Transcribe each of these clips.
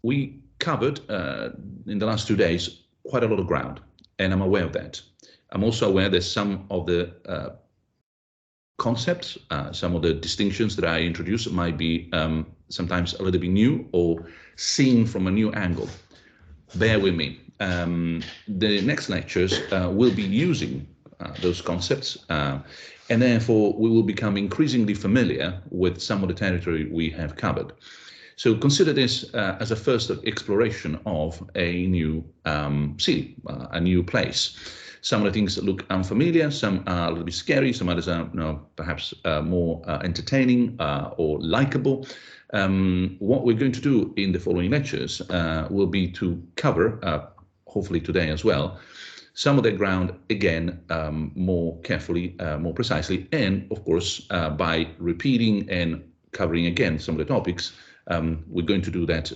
We covered in the last 2 days quite a lot of ground, and I'm aware of that. I'm also aware that some of the concepts, some of the distinctions that I introduced might be sometimes a little bit new or seen from a new angle. Bear with me. The next lectures will be using those concepts, and therefore we will become increasingly familiar with some of the territory we have covered. So consider this as a first exploration of a new city, a new place. Some of the things that look unfamiliar, some are a little bit scary, some others are perhaps more entertaining or likable. What we're going to do in the following lectures will be to cover, hopefully today as well, some of the ground again more carefully, more precisely, and of course by repeating and covering again some of the topics. We're going to do that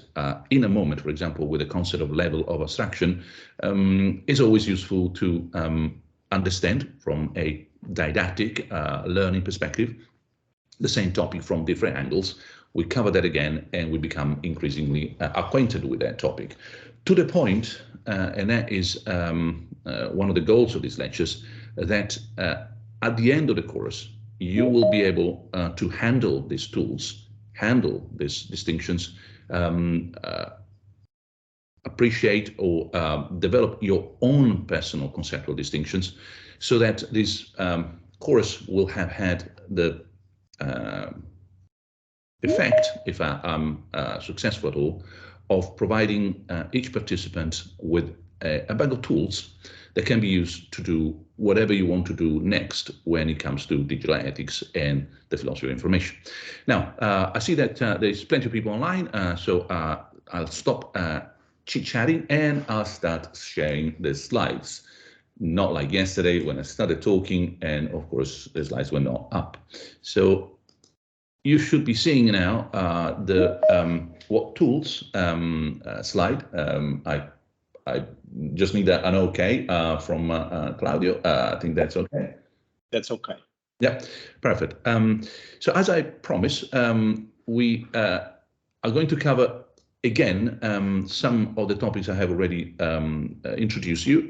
in a moment. For example, with the concept of level of abstraction, it's always useful to understand from a didactic learning perspective the same topic from different angles. We cover that again, and we become increasingly acquainted with that topic, to the point, and that is one of the goals of these lectures, that at the end of the course, you will be able to handle these tools, handle these distinctions, appreciate or develop your own personal conceptual distinctions, so that this course will have had the effect, if I'm successful at all, of providing each participant with a bag of tools that can be used to do whatever you want to do next when it comes to digital ethics and the philosophy of information. Now, I see that there's plenty of people online, so I'll stop chit-chatting and I'll start sharing the slides. Not like yesterday when I started talking and of course the slides were not up. So you should be seeing now the what tools slide. I just need an okay from Claudio. I think that's okay. That's okay. Yeah, perfect. So as I promised, we are going to cover again some of the topics I have already introduced you.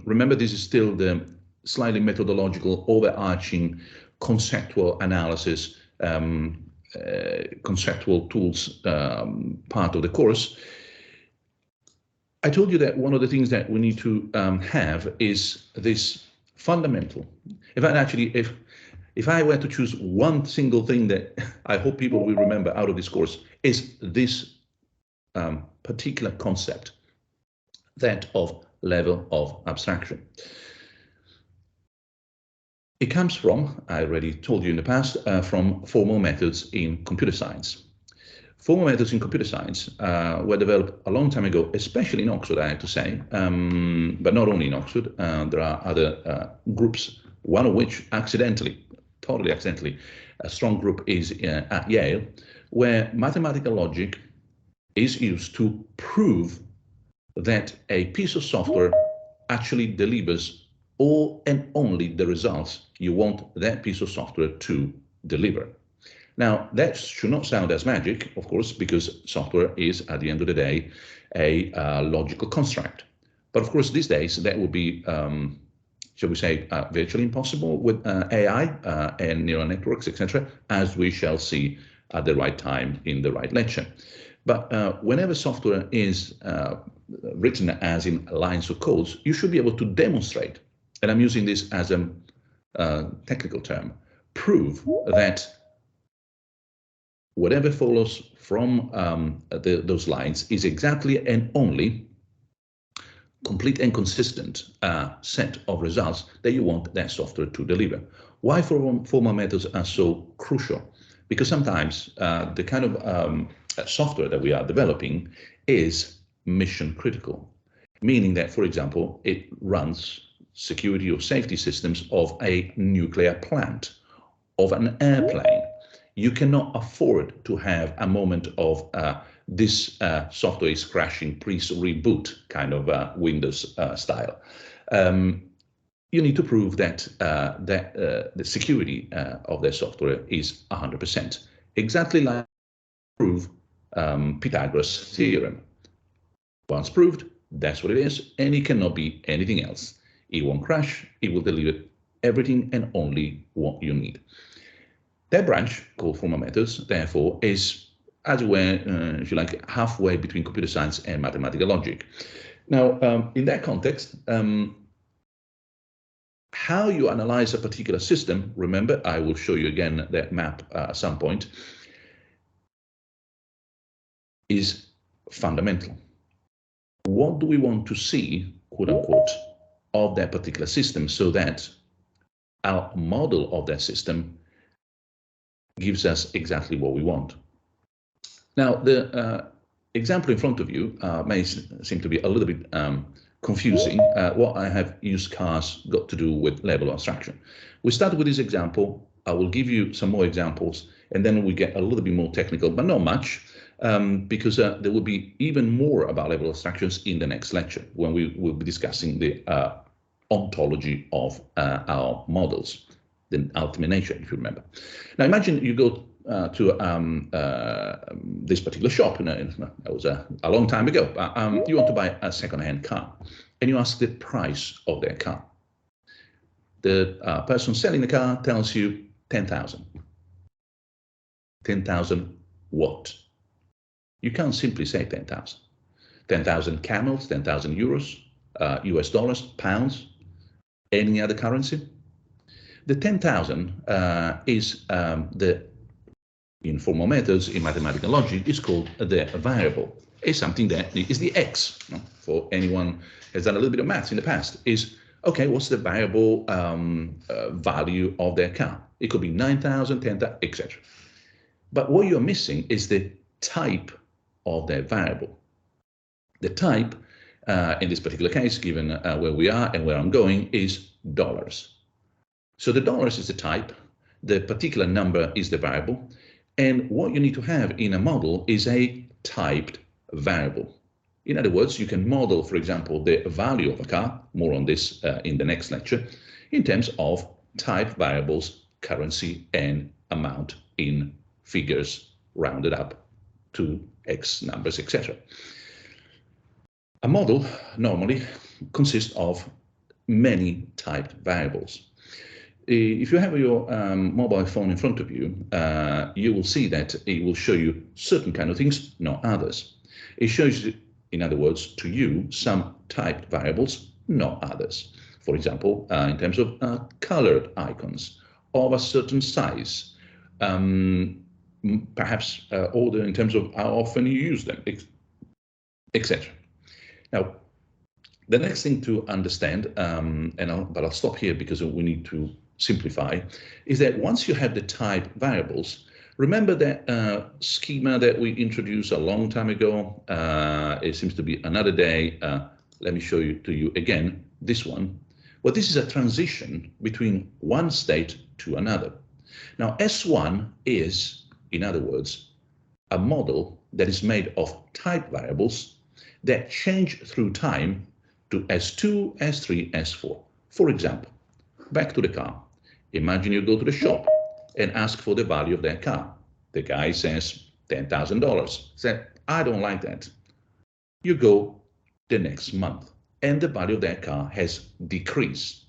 Remember, this is still the slightly methodological, overarching conceptual analysis, conceptual tools part of the course. I told you that one of the things that we need to have is this fundamental. In fact, actually, if I were to choose one single thing that I hope people will remember out of this course, is this particular concept, that of level of abstraction. It comes from, I already told you in the past, from formal methods in computer science. Formal methods in computer science were developed a long time ago, especially in Oxford, I have to say, but not only in Oxford. There are other groups, one of which accidentally, totally accidentally, a strong group is at Yale, where mathematical logic is used to prove that a piece of software actually delivers all and only the results you want that piece of software to deliver. Now, that should not sound as magic, of course, because software is, at the end of the day, a logical construct. But of course, these days, that would be, shall we say, virtually impossible with AI and neural networks, etc., as we shall see at the right time in the right lecture. But whenever software is written as in lines of codes, you should be able to demonstrate, and I'm using this as a technical term, prove that whatever follows from those lines is exactly and only complete and consistent set of results that you want that software to deliver. Why formal methods are so crucial? Because sometimes the kind of software that we are developing is mission critical, meaning that, for example, it runs security or safety systems of a nuclear plant, of an airplane. You cannot afford to have a moment of this software is crashing, please reboot kind of Windows style. You need to prove that the security of their software is 100%. Exactly like prove Pythagoras theorem. Once proved, that's what it is, and it cannot be anything else. It won't crash, it will deliver everything and only what you need. That branch, called formal methods, therefore, is, as it were, if you like, halfway between computer science and mathematical logic. Now, in that context, how you analyze a particular system, remember, I will show you again that map at some point, is fundamental. What do we want to see, quote unquote, of that particular system so that our model of that system gives us exactly what we want? Now, the example in front of you may seem to be a little bit confusing. What I have used cars got to do with level abstraction. We start with this example. I will give you some more examples, and then we get a little bit more technical, but not much, because there will be even more about level abstractions in the next lecture when we will be discussing the ontology of our models, the ultimate nature, if you remember. Now, imagine you go to this particular shop, that was a long time ago. You want to buy a second-hand car, and you ask the price of their car. The person selling the car tells you 10,000. 10,000 what? You can't simply say 10,000. 10,000 camels, 10,000 euros, US dollars, pounds, any other currency. The 10,000 is in formal methods, in mathematical logic, is called the variable. It's something that is the x. For anyone who has done a little bit of maths in the past, is, okay, what's the variable value of their car? It could be 9,000, 10,000, etc. But what you're missing is the type of that variable. The type, in this particular case, given where we are and where I'm going, is dollars. So the dollars is the type, the particular number is the variable, and what you need to have in a model is a typed variable. In other words, you can model, for example, the value of a car, more on this in the next lecture, in terms of type variables, currency, and amount in figures rounded up to X numbers, etc. A model normally consists of many typed variables. If you have your mobile phone in front of you, you will see that it will show you certain kind of things, not others. It shows you, in other words, to you, some typed variables, not others. For example, in terms of colored icons of a certain size, perhaps order in terms of how often you use them, etc. Now, the next thing to understand, but I'll stop here because we need to simplify, is that once you have the type variables, remember that schema that we introduced a long time ago. It seems to be another day. Let me show you to you again, this one. Well, this is a transition between one state to another. Now, S1 is, in other words, a model that is made of type variables that change through time to S2, S3, S4. For example, back to the car. Imagine you go to the shop and ask for the value of their car. The guy says $10,000. Say, I don't like that. You go the next month and the value of their car has decreased.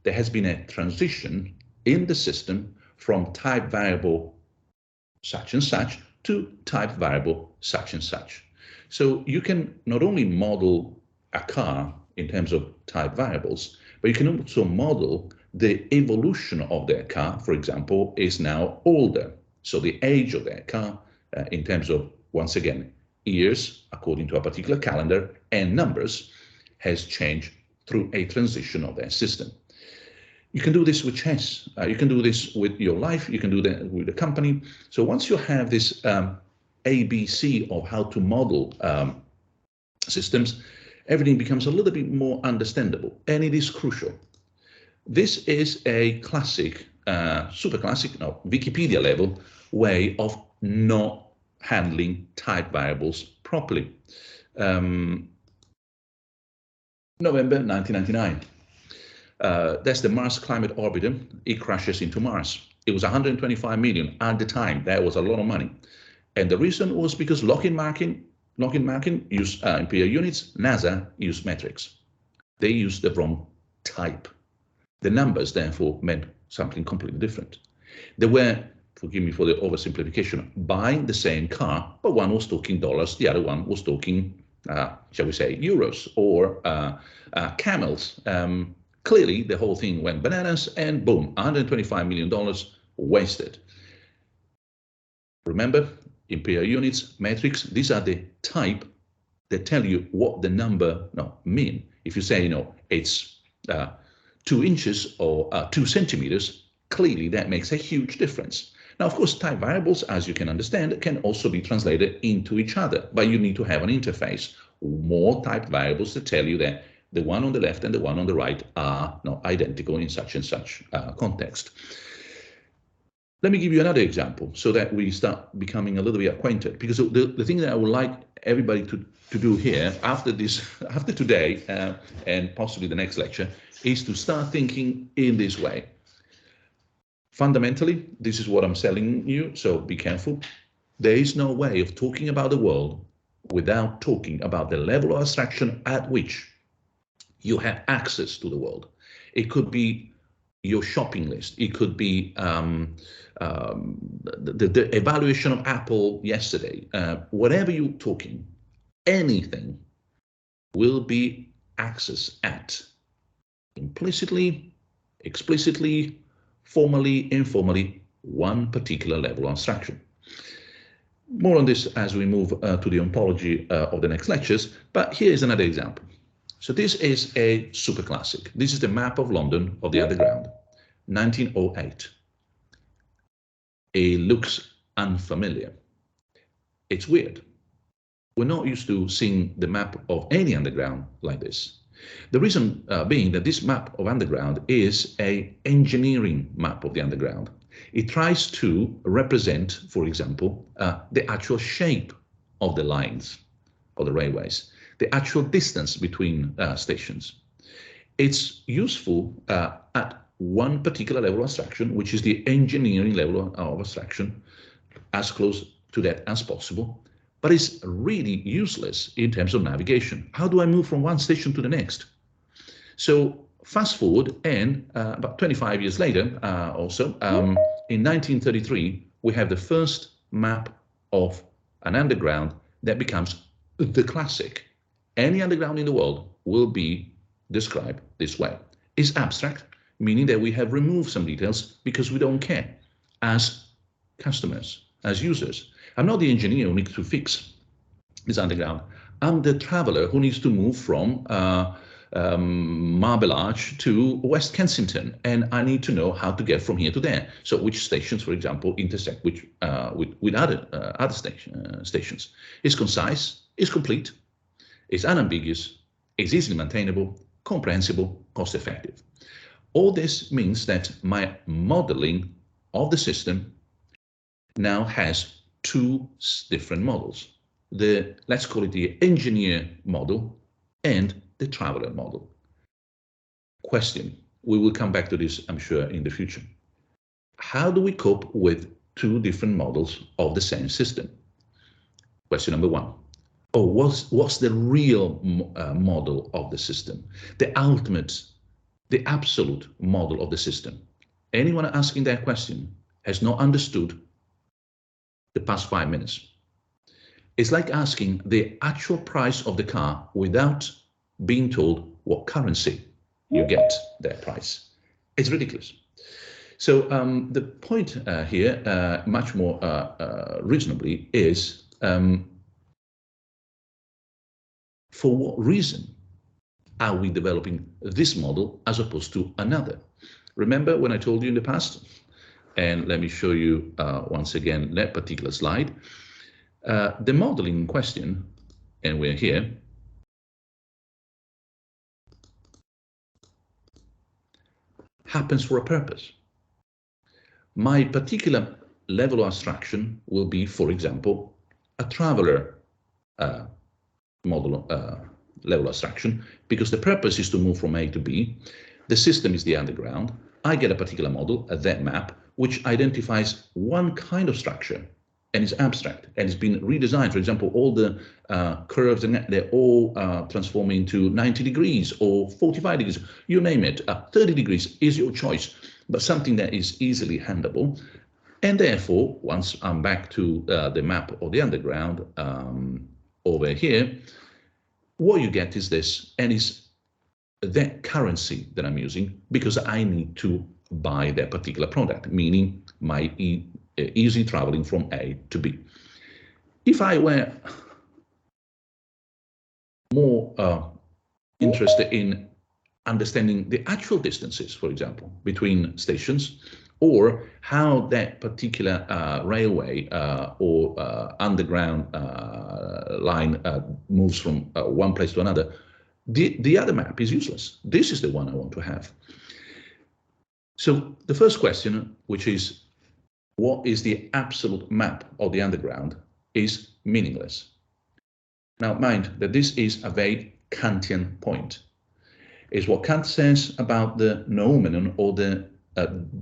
There has been a transition in the system from type variable such and such to type variable such and such. So you can not only model a car in terms of type variables, but you can also model the evolution of their car. For example, is now older. So the age of their car in terms of, once again, years according to a particular calendar and numbers has changed through a transition of their system. You can do this with chess. You can do this with your life. You can do that with a company. So once you have this ABC of how to model systems, everything becomes a little bit more understandable, and it is crucial. This is a classic, super classic, no, Wikipedia level way of not handling type variables properly. November 1999. That's the Mars Climate Orbiter. It crashes into Mars. It was 125 million at the time. That was a lot of money. And the reason was because Lockheed Martin used imperial units, NASA used metrics. They used the wrong type. The numbers, therefore, meant something completely different. They were, forgive me for the oversimplification, buying the same car, but one was talking dollars, the other one was talking, shall we say, euros or camels. Clearly, the whole thing went bananas, and boom, $125 million wasted. Remember, imperial units, metrics, these are the type that tell you what the number mean. If you say, it's 2 inches or 2 centimeters, clearly that makes a huge difference. Now, of course, type variables, as you can understand, can also be translated into each other, but you need to have an interface. More type variables that tell you that the one on the left and the one on the right are identical in such and such context. Let me give you another example so that we start becoming a little bit acquainted, because the thing that I would like everybody to do here after today and possibly the next lecture is to start thinking in this way. Fundamentally, this is what I'm telling you, so be careful. There is no way of talking about the world without talking about the level of abstraction at which you have access to the world. It could be your shopping list. It could be the evaluation of Apple yesterday. Whatever you're talking, anything will be accessed at implicitly, explicitly, formally, informally, one particular level of abstraction. More on this as we move to the ontology of the next lectures, but here is another example. So this is a super classic. This is the map of London of the Underground, 1908. It looks unfamiliar. It's weird. We're not used to seeing the map of any underground like this. The reason being that this map of underground is an engineering map of the underground. It tries to represent, for example, the actual shape of the lines of the railways, the actual distance between stations. It's useful at one particular level of abstraction, which is the engineering level of abstraction, as close to that as possible, but it's really useless in terms of navigation. How do I move from one station to the next? So fast forward, and about 25 years later, in 1933, we have the first map of an underground that becomes the classic. Any underground in the world will be described this way. It's abstract, meaning that we have removed some details because we don't care as customers, as users. I'm not the engineer who needs to fix this underground. I'm the traveler who needs to move from Marble Arch to West Kensington, and I need to know how to get from here to there. So which stations, for example, intersect with other stations. It's concise, it's complete, it's unambiguous, it's easily maintainable, comprehensible, cost-effective. All this means that my modeling of the system now has 2 different models. Let's call it the engineer model and the traveler model. Question, we will come back to this, I'm sure, in the future. How do we cope with 2 different models of the same system? Question number 1. What's the real model of the system? The ultimate, the absolute model of the system? Anyone asking that question has not understood the past 5 minutes. It's like asking the actual price of the car without being told what currency you get that price. It's ridiculous. So the point here, much more reasonably, is for what reason are we developing this model as opposed to another? Remember when I told you in the past, and let me show you once again that particular slide, the modeling in question, and we're here, happens for a purpose. My particular level of abstraction will be, for example, a traveler model level of abstraction, because the purpose is to move from A to B. The system is the underground. I get a particular model, that map, which identifies one kind of structure and it's abstract, and it's been redesigned. For example, all the curves, and they're all transforming into 90 degrees or 45 degrees, you name it. 30 degrees is your choice, but something that is easily handleable. And therefore, once I'm back to the map of the underground over here, what you get is this, and it's that currency that I'm using because I need to buy that particular product, meaning my easy traveling from A to B. If I were more interested in understanding the actual distances, for example, between stations, or how that particular railway or underground line moves from one place to another, the other map is useless. This is the one I want to have. So the first question, which is, what is the absolute map of the underground, is meaningless. Now mind that this is a very Kantian point. It's what Kant says about the Nomen, or the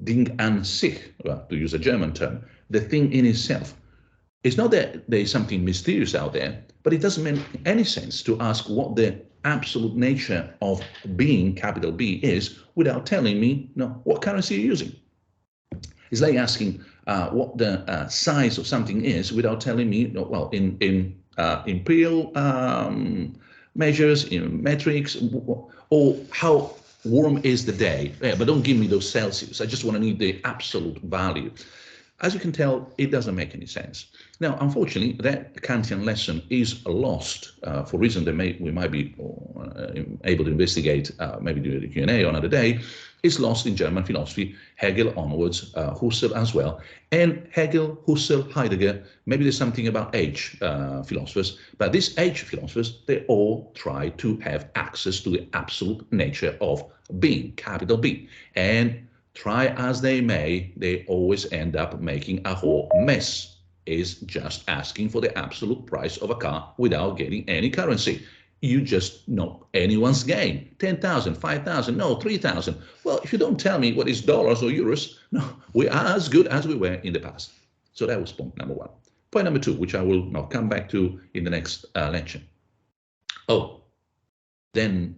Ding an sich, well, to use a German term, the thing in itself. It's not that there is something mysterious out there, but it doesn't make any sense to ask what the absolute nature of being, capital B, is without telling me, no, what currency you're using. It's like asking what the size of something is without telling me, no, well, in imperial measures, in metrics, or how warm is the day. Yeah, but don't give me those Celsius. I just want to need the absolute value. As you can tell, it doesn't make any sense. Now, unfortunately, that Kantian lesson is lost for reasons that we might be able to investigate, maybe do the Q&A on another day. It's lost in German philosophy, Hegel onwards, Husserl as well. And Hegel, Husserl, Heidegger, maybe there's something about age philosophers, but these age philosophers, they all try to have access to the absolute nature of being, capital B. And try as they may, they always end up making a whole mess. Is just asking for the absolute price of a car without getting any currency. You just know anyone's game. 10,000, 5,000, no, 3,000. Well, if you don't tell me what is dollars or euros, no, we are as good as we were in the past. So that was point number one. Point number two, which I will now come back to in the next lecture. Oh, then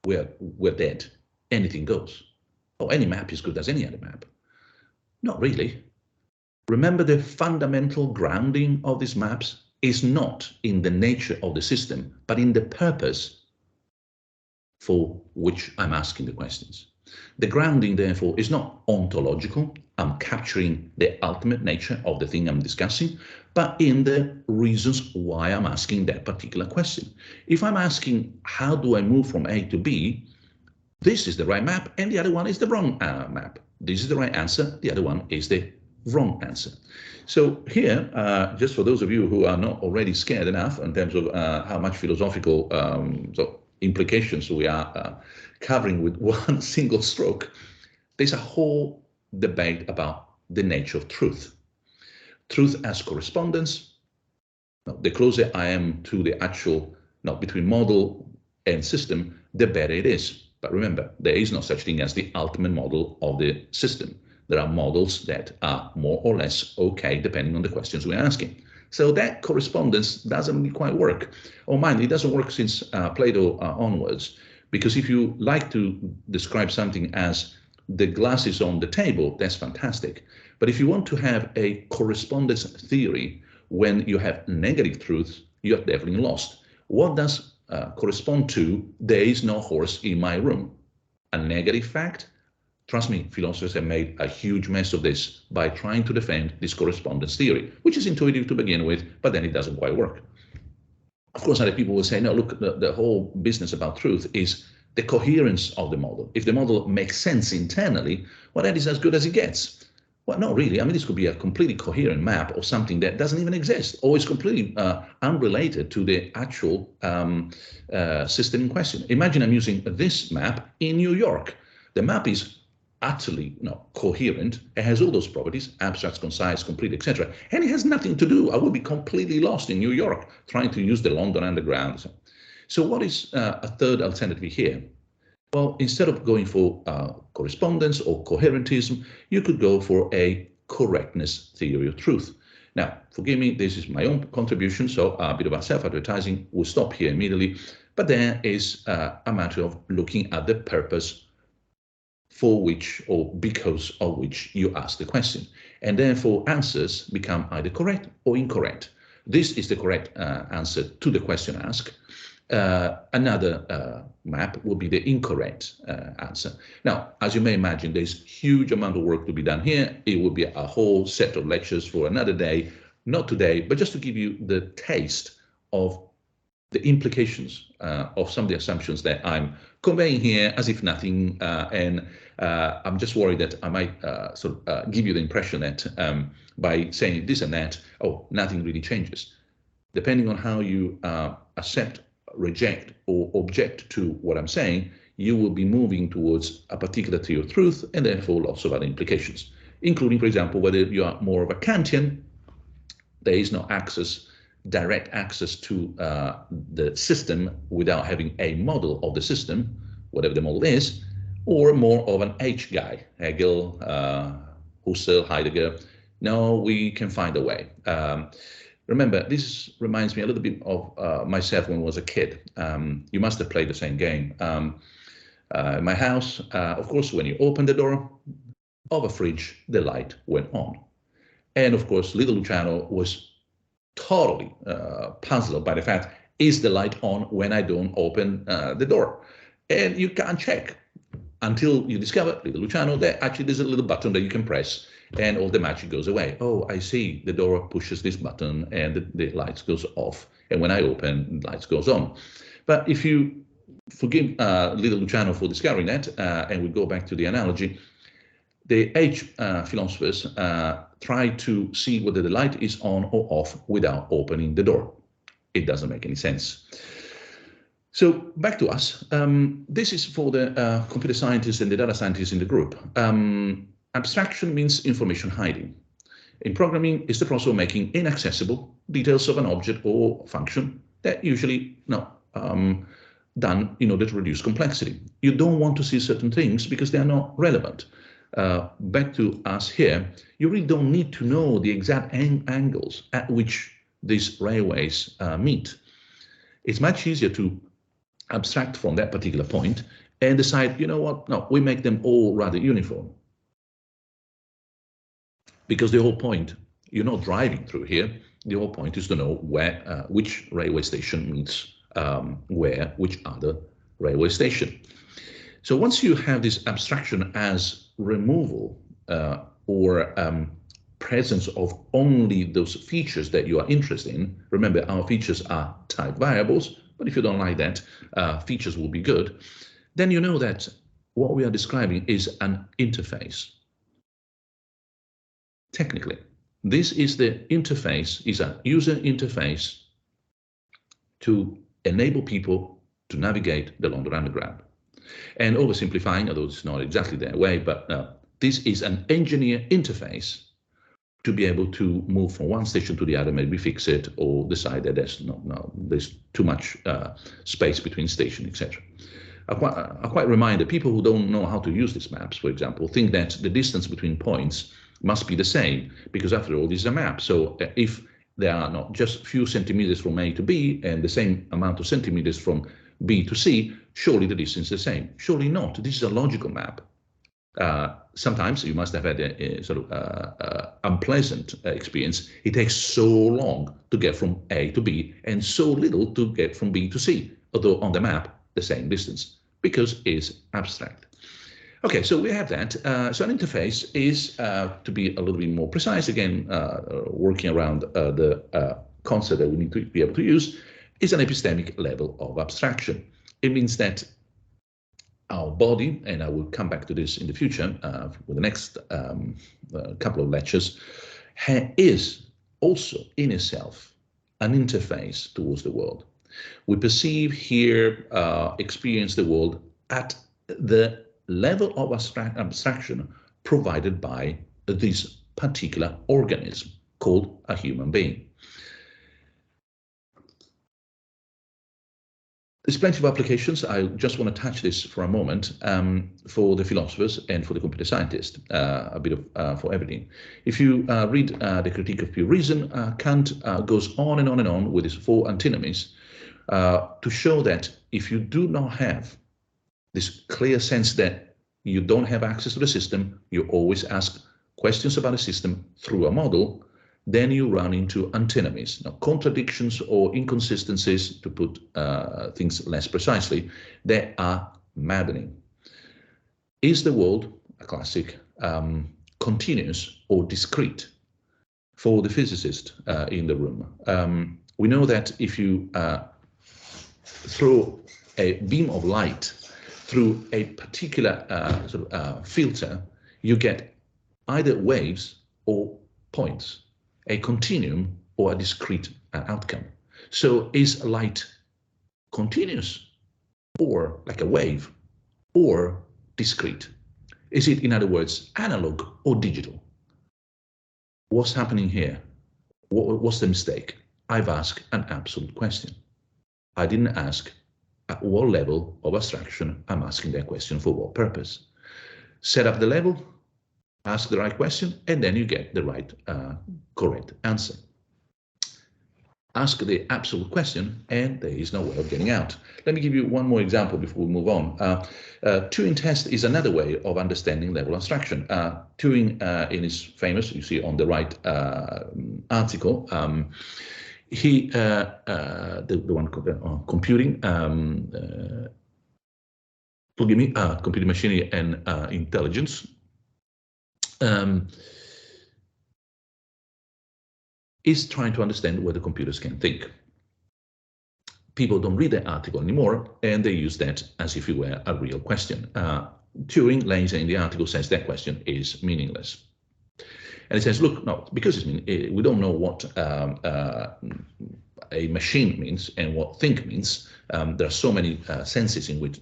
we're dead. Anything goes. Oh, any map is good as any other map. Not really. Remember, the fundamental grounding of these maps is not in the nature of the system, but in the purpose for which I'm asking the questions. The grounding, therefore, is not ontological. I'm capturing the ultimate nature of the thing I'm discussing, but in the reasons why I'm asking that particular question. If I'm asking, how do I move from A to B? This is the right map, and the other one is the wrong map. This is the right answer, the other one is the wrong answer. So here, just for those of you who are not already scared enough in terms of how much philosophical implications we are covering with one single stroke, there's a whole debate about the nature of truth. Truth as correspondence. Now, the closer I am to the actual, between model and system, the better it is. But remember, there is no such thing as the ultimate model of the system. There are models that are more or less okay, depending on the questions we're asking. So that correspondence doesn't really quite work. Or mind, it doesn't work since Plato onwards, because if you like to describe something as the glass is on the table, that's fantastic. But if you want to have a correspondence theory when you have negative truths, you're definitely lost. What does correspond to, there is no horse in my room? A negative fact? Trust me, philosophers have made a huge mess of this by trying to defend this correspondence theory, which is intuitive to begin with, but then it doesn't quite work. Of course, other people will say, no, look, the whole business about truth is the coherence of the model. If the model makes sense internally, well, that is as good as it gets. Well, not really. I mean, this could be a completely coherent map of something that doesn't even exist, or is completely unrelated to the actual system in question. Imagine I'm using this map in New York. The map is utterly coherent. It has all those properties, abstract, concise, complete, etc. And it has nothing to do. I would be completely lost in New York trying to use the London Underground. So what is a third alternative here? Well, instead of going for correspondence or coherentism, you could go for a correctness theory of truth. Now, forgive me, this is my own contribution, so a bit of a self-advertising. We'll stop here immediately. But there is a matter of looking at the purpose for which or because of which you ask the question. And therefore, answers become either correct or incorrect. This is the correct answer to the question asked. Another map will be the incorrect answer. Now, as you may imagine, there's huge amount of work to be done here. It will be a whole set of lectures for another day, not today, but just to give you the taste of the implications of some of the assumptions that I'm conveying here as if nothing, and I'm just worried that I might give you the impression that by saying this and that, oh, nothing really changes. Depending on how you accept, reject, or object to what I'm saying, you will be moving towards a particular theory of truth and therefore lots of other implications, including, for example, whether you are more of a Kantian, there is no direct access to the system without having a model of the system, whatever the model is, or more of an H guy, Hegel, Husserl, Heidegger. No, we can find a way. Remember, this reminds me a little bit of myself when I was a kid. You must have played the same game. In my house, of course, when you open the door of a fridge, the light went on. And of course, little Luciano was totally puzzled by the fact, is the light on when I don't open the door? And you can't check until you discover, little Luciano, that actually there's a little button that you can press and all the magic goes away. Oh, I see, the door pushes this button and the lights goes off. And when I open, the lights goes on. But if you forgive little Luciano for discovering that, and we go back to the analogy, the H philosophers try to see whether the light is on or off without opening the door. It doesn't make any sense. So back to us. This is for the computer scientists and the data scientists in the group. Abstraction means information hiding. In programming, it's the process of making inaccessible details of an object or function that usually done in order to reduce complexity. You don't want to see certain things because they are not relevant. Back to us here, you really don't need to know the exact angles at which these railways meet. It's much easier to abstract from that particular point and decide, you know what, no, we make them all rather uniform. Because the whole point, you're not driving through here, the whole point is to know where, which railway station meets where, which other railway station. So once you have this abstraction as removal or presence of only those features that you are interested in, remember our features are type variables, but if you don't like that, features will be good, then you know that what we are describing is an interface. Technically, this is the interface, is a user interface to enable people to navigate the London Underground. And oversimplifying, although it's not exactly that way, but this is an engineer interface to be able to move from one station to the other, maybe fix it or decide that there's too much space between stations, etc. I quite remind that people who don't know how to use these maps, for example, think that the distance between points must be the same, because after all, this is a map. So if there are not just a few centimeters from A to B and the same amount of centimeters from B to C, surely the distance is the same. Surely not. This is a logical map. Sometimes you must have had a sort of unpleasant experience. It takes so long to get from A to B and so little to get from B to C, although on the map, the same distance, because it's abstract. Okay, so we have that. So an interface is, to be a little bit more precise, again, working around the concept that we need to be able to use, is an epistemic level of abstraction. It means that our body, and I will come back to this in the future with the next couple of lectures, is also in itself an interface towards the world. We perceive, hear, experience the world at the level of abstraction provided by this particular organism called a human being. There's plenty of applications. I just want to touch this for a moment for the philosophers and for the computer scientists, a bit of for everything. If you read the Critique of Pure Reason, Kant goes on and on and on with his 4 antinomies to show that if you do not have this clear sense that you don't have access to the system, you always ask questions about the system through a model, then you run into antinomies, contradictions or inconsistencies, to put things less precisely, that are maddening. Is the world, a classic, continuous or discrete? For the physicist in the room, we know that if you throw a beam of light through a particular filter, you get either waves or points, a continuum or a discrete outcome. So is light continuous or like a wave or discrete? Is it, in other words, analog or digital? What's happening here? What's the mistake? I've asked an absolute question. I didn't ask at what level of abstraction I'm asking that question for what purpose. Set up the level, ask the right question, and then you get the right, correct answer. Ask the absolute question, and there is no way of getting out. Let me give you one more example before we move on. Turing test is another way of understanding level abstraction. Turing, in his famous, you see on the right article, he, the one computing, forgive me, computing machinery and intelligence, is trying to understand whether computers can think. People don't read that article anymore, and they use that as if it were a real question. Turing, later in the article, says that question is meaningless. And it says, look, no, because we don't know what a machine means and what think means. There are so many senses in which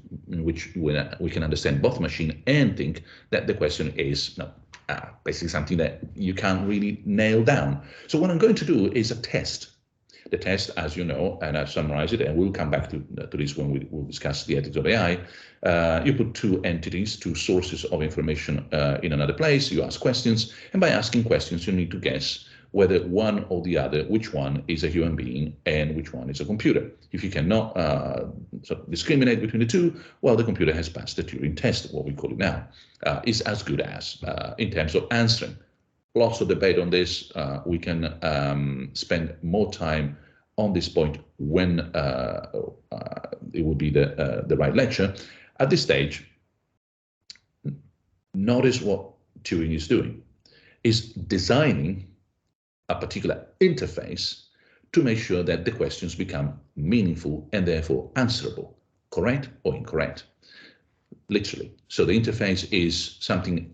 we can understand both machine and think that the question is basically something that you can't really nail down. So what I'm going to do is a test. The test, as you know, and I've summarized it, and we'll come back to this when we'll discuss the ethics of AI. You put 2 entities, 2 sources of information in another place, you ask questions, and by asking questions, you need to guess whether one or the other, which one is a human being and which one is a computer. If you cannot discriminate between the 2, well, the computer has passed the Turing test, what we call it now, is as good as in terms of answering. Lots of debate on this. We can spend more time on this point when it will be the right lecture. At this stage, notice what Turing is doing, is designing a particular interface to make sure that the questions become meaningful and therefore answerable, correct or incorrect, literally. So the interface is something,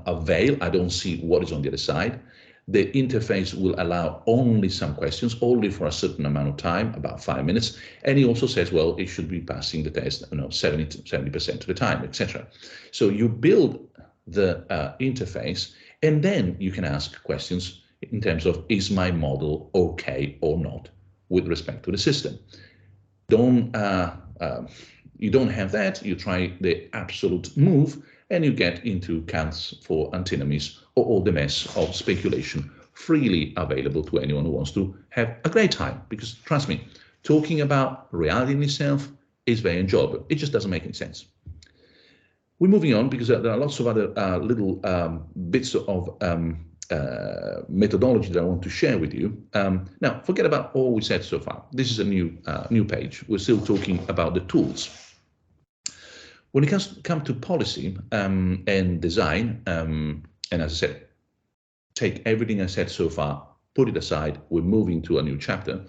a veil. I don't see what is on the other side. The interface will allow only some questions, only for a certain amount of time, about 5 minutes. And he also says, well, it should be passing the test 70% of the time, etc. So you build the interface, and then you can ask questions in terms of, is my model okay or not with respect to the system? You don't have that, you try the absolute move, and you get into Kant's 4 antinomies, or all the mess of speculation freely available to anyone who wants to have a great time. Because trust me, talking about reality in itself is very enjoyable. It just doesn't make any sense. We're moving on because there are lots of other little bits of methodology that I want to share with you. Now, forget about all we said so far. This is a new page. We're still talking about the tools. When it comes to policy and design, and as I said, take everything I said so far, put it aside, we're moving to a new chapter.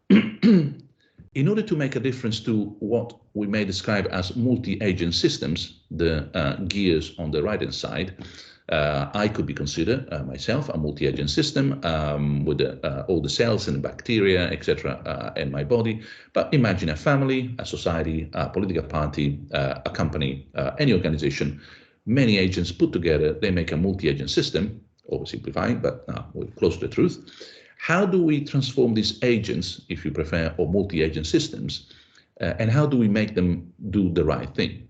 In order to make a difference to what we may describe as multi-agent systems, the gears on the right-hand side, I could be considered myself a multi-agent system with all the cells and the bacteria, etc., in my body. But imagine a family, a society, a political party, a company, any organization, many agents put together, they make a multi-agent system, oversimplifying, but we're close to the truth. How do we transform these agents, if you prefer, or multi-agent systems, And how do we make them do the right thing?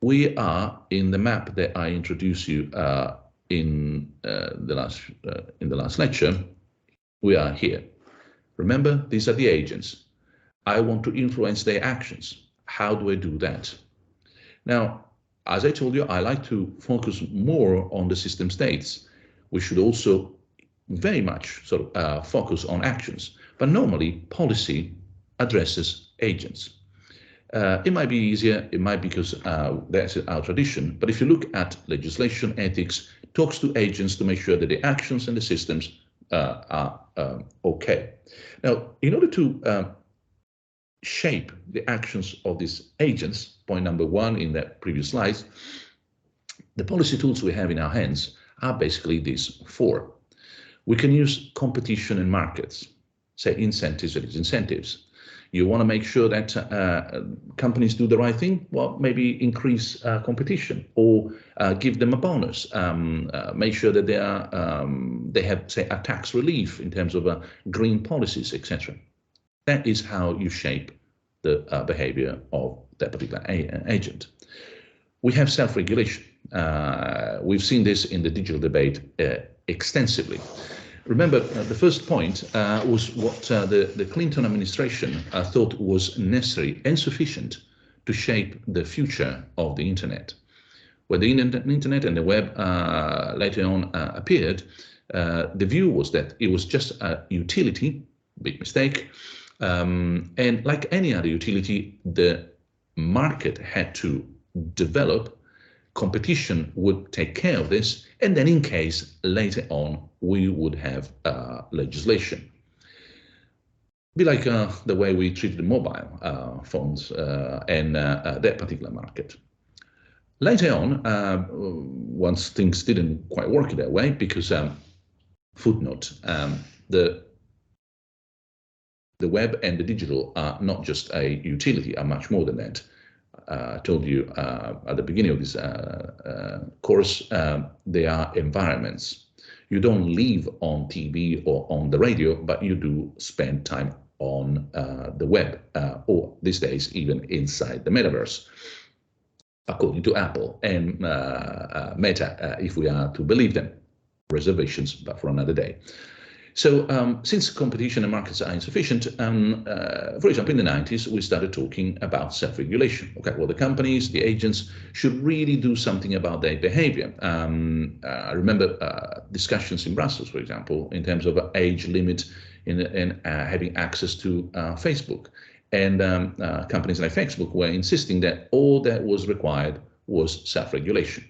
We are in the map that I introduced you in the last lecture. We are here. Remember, these are the agents. I want to influence their actions. How do I do that? Now, as I told you, I like to focus more on the system states. We should also very much sort of focus on actions, but normally policy addresses agents. It might be easier, it might be because that's our tradition, but if you look at legislation, ethics, talks to agents to make sure that the actions and the systems are okay. Now, in order to shape the actions of these agents, point number one in that previous slides, the policy tools we have in our hands are basically these four. We can use competition and markets, say incentives and disincentives. You want to make sure that companies do the right thing? Well, maybe increase competition or give them a bonus. Make sure that they have, say, a tax relief in terms of green policies, etc. That is how you shape the behavior of that particular agent. We have self-regulation. We've seen this in the digital debate extensively. Remember, the first point was what the Clinton administration thought was necessary and sufficient to shape the future of the internet. When the internet and the web later on appeared, the view was that it was just a utility, big mistake, and like any other utility, the market had to develop, competition would take care of this, and then in case later on we would have legislation. Be like the way we treated the mobile phones and that particular market. Later on, once things didn't quite work that way, because footnote, the web and the digital are not just a utility, are much more than that. I told you at the beginning of this course, they are environments. You don't live on TV or on the radio, but you do spend time on the web, or these days even inside the metaverse, according to Apple and Meta, if we are to believe them. Reservations, but for another day. So since competition and markets are insufficient, for example, in the 90s, we started talking about self-regulation. Okay, well, the companies, the agents should really do something about their behavior. I remember discussions in Brussels, for example, in terms of age limit in having access to Facebook. And companies like Facebook were insisting that all that was required was self-regulation.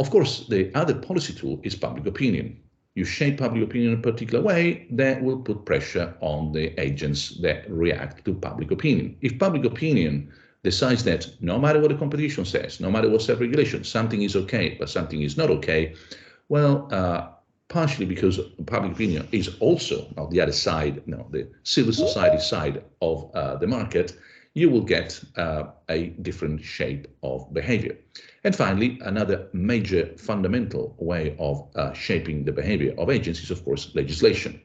Of course, the other policy tool is public opinion. You shape public opinion in a particular way, that will put pressure on the agents that react to public opinion. If public opinion decides that no matter what the competition says, no matter what self-regulation, something is okay, but something is not okay, well, partially because public opinion is also on the other side, the civil society side of the market, you will get a different shape of behavior. And finally, another major fundamental way of shaping the behavior of agents is, of course, legislation.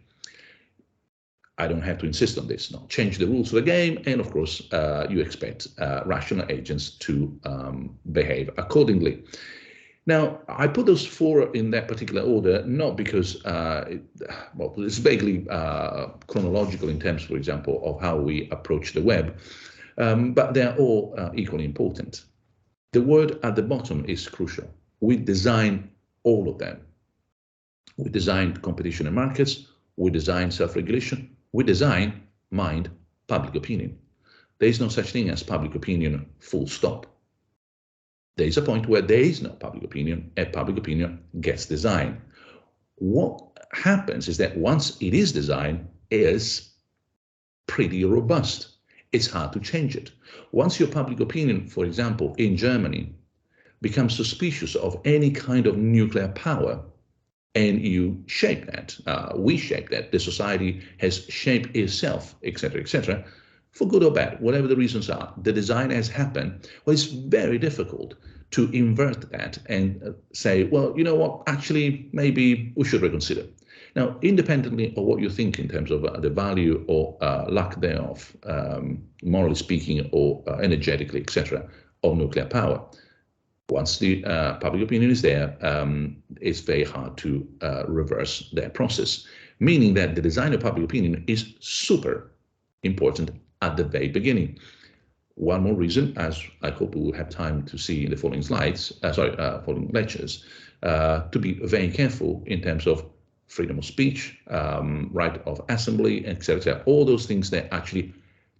I don't have to insist on this. No, change the rules of the game, and of course, you expect rational agents to behave accordingly. Now, I put those four in that particular order, not because, well, it's vaguely chronological in terms, for example, of how we approach the web, but they're all equally important. The word at the bottom is crucial. We design all of them. We design competition and markets, we design self-regulation, we design, mind, public opinion. There is no such thing as public opinion, full stop. There is a point where there is no public opinion, and public opinion gets designed. What happens is that once it is designed, it is pretty robust. It's hard to change it. Once your public opinion, for example, in Germany, becomes suspicious of any kind of nuclear power, and you shape that, we shape that, the society has shaped itself, etc., for good or bad, whatever the reasons are, the design has happened. Well, it's very difficult to invert that and say, well, you know what, actually, maybe we should reconsider. Now, independently of what you think in terms of the value or lack thereof, morally speaking or energetically, etc., of nuclear power, once the public opinion is there, it's very hard to reverse that process, meaning that the design of public opinion is super important at the very beginning. One more reason, as I hope we will have time to see in the following slides, following lectures, to be very careful in terms of freedom of speech, right of assembly, etc. All those things that actually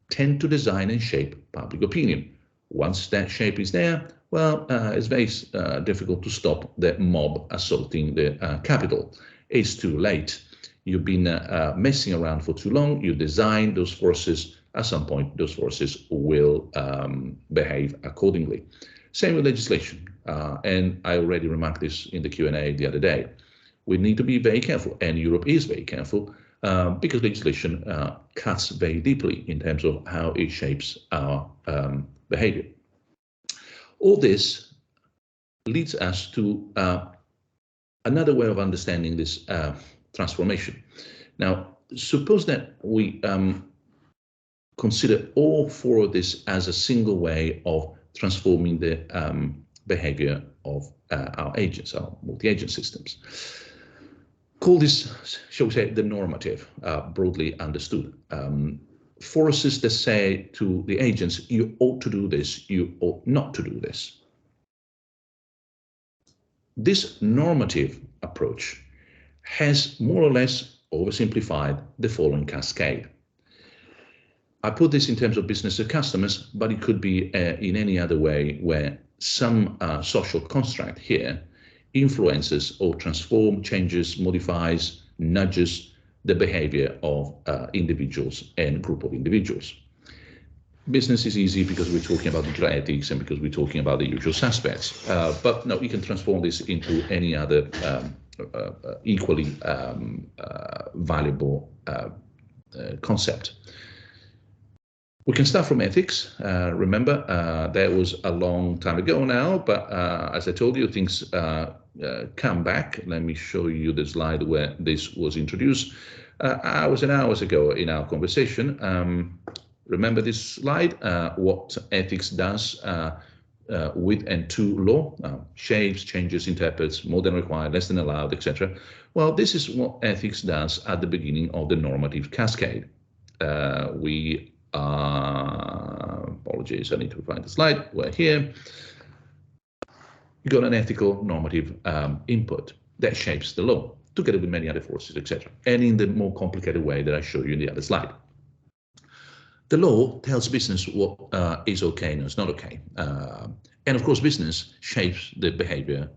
tend to design and shape public opinion. Once that shape is there, well, it's very difficult to stop the mob assaulting the Capitol. It's too late. You've been messing around for too long. You design those forces. At some point, those forces will behave accordingly. Same with legislation. And I already remarked this in the Q&A the other day. We need to be very careful, and Europe is very careful, because legislation cuts very deeply in terms of how it shapes our behavior. All this leads us to another way of understanding this transformation. Now, suppose that we consider all four of this as a single way of transforming the behavior of our agents, our multi-agent systems. Call this, shall we say, the normative, broadly understood. Forces that say to the agents, you ought to do this, you ought not to do this. This normative approach has more or less oversimplified the following cascade. I put this in terms of business to customers, but it could be in any other way where some social construct here influences or transforms, changes, modifies, nudges the behavior of individuals and group of individuals. Business is easy because we're talking about digital ethics and because we're talking about the usual suspects. But no, we can transform this into any other equally valuable concept. We can start from ethics. Remember, that was a long time ago now, but as I told you, things come back. Let me show you the slide where this was introduced hours and hours ago in our conversation. Remember this slide, what ethics does with and to law, shapes, changes, interprets, more than required, less than allowed, etc. Well, this is what ethics does at the beginning of the normative cascade. Apologies, I need to find the slide. We're here. You got an ethical normative input that shapes the law, together with many other forces, etc. And in the more complicated way that I showed you in the other slide. The law tells business what is okay and is not okay. And of course, business shapes the behavior,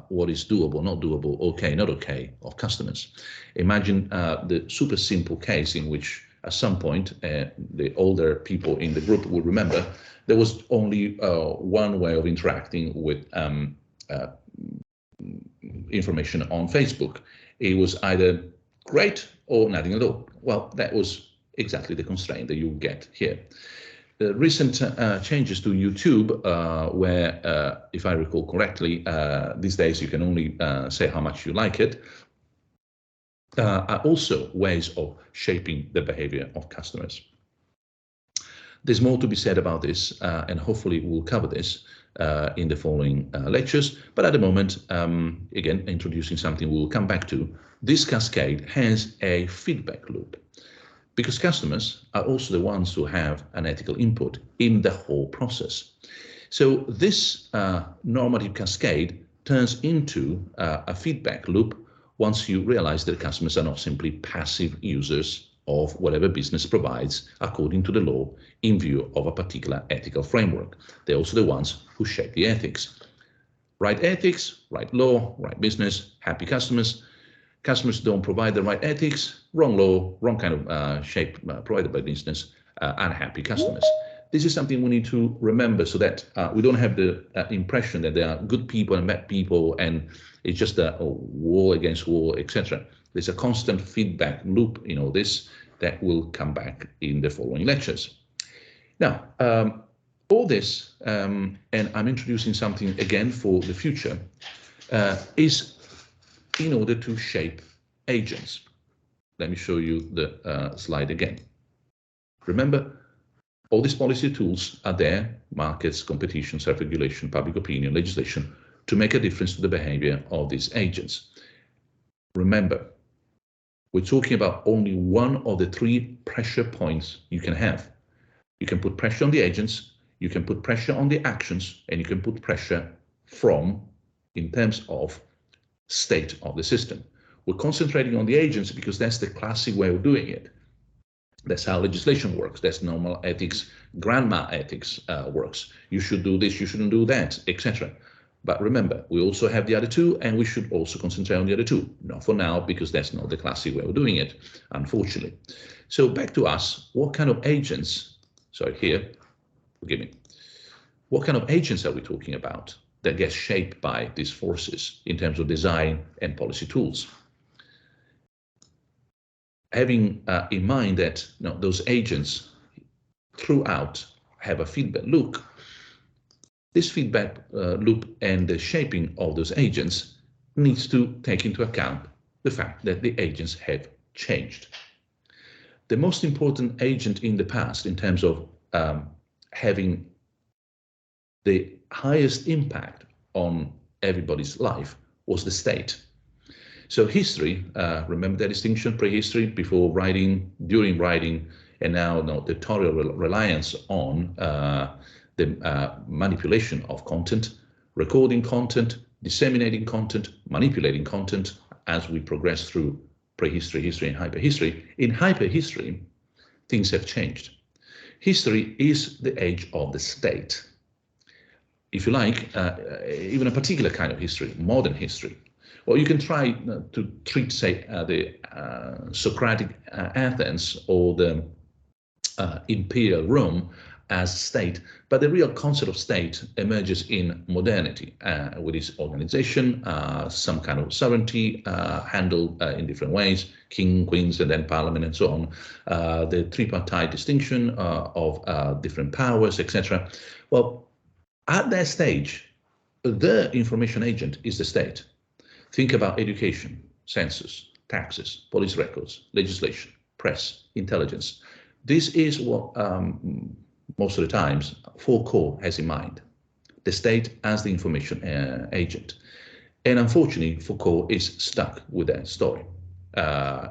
what is doable, not doable, okay, not okay, of customers. Imagine the super simple case in which at some point, the older people in the group will remember, there was only one way of interacting with information on Facebook. It was either great or nothing at all. Well, that was exactly the constraint that you get here. The recent changes to YouTube, where, if I recall correctly, these days you can only say how much you like it, are also ways of shaping the behavior of customers. There's more to be said about this, and hopefully we'll cover this in the following lectures. But at the moment, again, introducing something we'll come back to, this cascade has a feedback loop, because customers are also the ones who have an ethical input in the whole process. So this normative cascade turns into a feedback loop once you realize that customers are not simply passive users of whatever business provides according to the law in view of a particular ethical framework. They're also the ones who shape the ethics. Right ethics, right law, right business, happy customers. Customers don't provide the right ethics, wrong law, wrong kind of shape provided by business, unhappy customers. This is something we need to remember so that we don't have the impression that there are good people and bad people and it's just a war against war, etc. There's a constant feedback loop in all this that will come back in the following lectures. Now, all this, and I'm introducing something again for the future, is in order to shape agents. let me show you the slide again. Remember, all these policy tools are there, markets, competition, self-regulation, public opinion, legislation, to make a difference to the behavior of these agents. Remember, we're talking about only one of the three pressure points you can have. You can put pressure on the agents, you can put pressure on the actions, and you can put pressure in terms of state of the system. We're concentrating on the agents because that's the classic way of doing it. That's how legislation works. That's normal ethics, grandma ethics works. You should do this, you shouldn't do that, etc. But remember, we also have the other two, and we should also concentrate on the other two. Not for now, because that's not the classic way of doing it, unfortunately. So back to us, what kind of agents, sorry, here, forgive me. What kind of agents are we talking about that get shaped by these forces in terms of design and policy tools? Having in mind that those agents throughout have a feedback loop, this feedback loop and the shaping of those agents needs to take into account the fact that the agents have changed. The most important agent in the past in terms of having the highest impact on everybody's life was the state. So history, remember that distinction, prehistory, before writing, during writing, and now the total reliance on the manipulation of content, recording content, disseminating content, manipulating content as we progress through prehistory, history, and hyperhistory. In hyperhistory, things have changed. History is the age of the state. If you like, even a particular kind of history, modern history. Or you can try to treat, say, the Socratic Athens or the imperial Rome as state, but the real concept of state emerges in modernity with its organization, some kind of sovereignty handled in different ways, king, queens, and then parliament, and so on, the tripartite distinction of different powers, etc. Well, at that stage, the information agent is the state. Think about education, census, taxes, police records, legislation, press, intelligence. This is what most of the times Foucault has in mind, the state as the information agent. And unfortunately, Foucault is stuck with that story.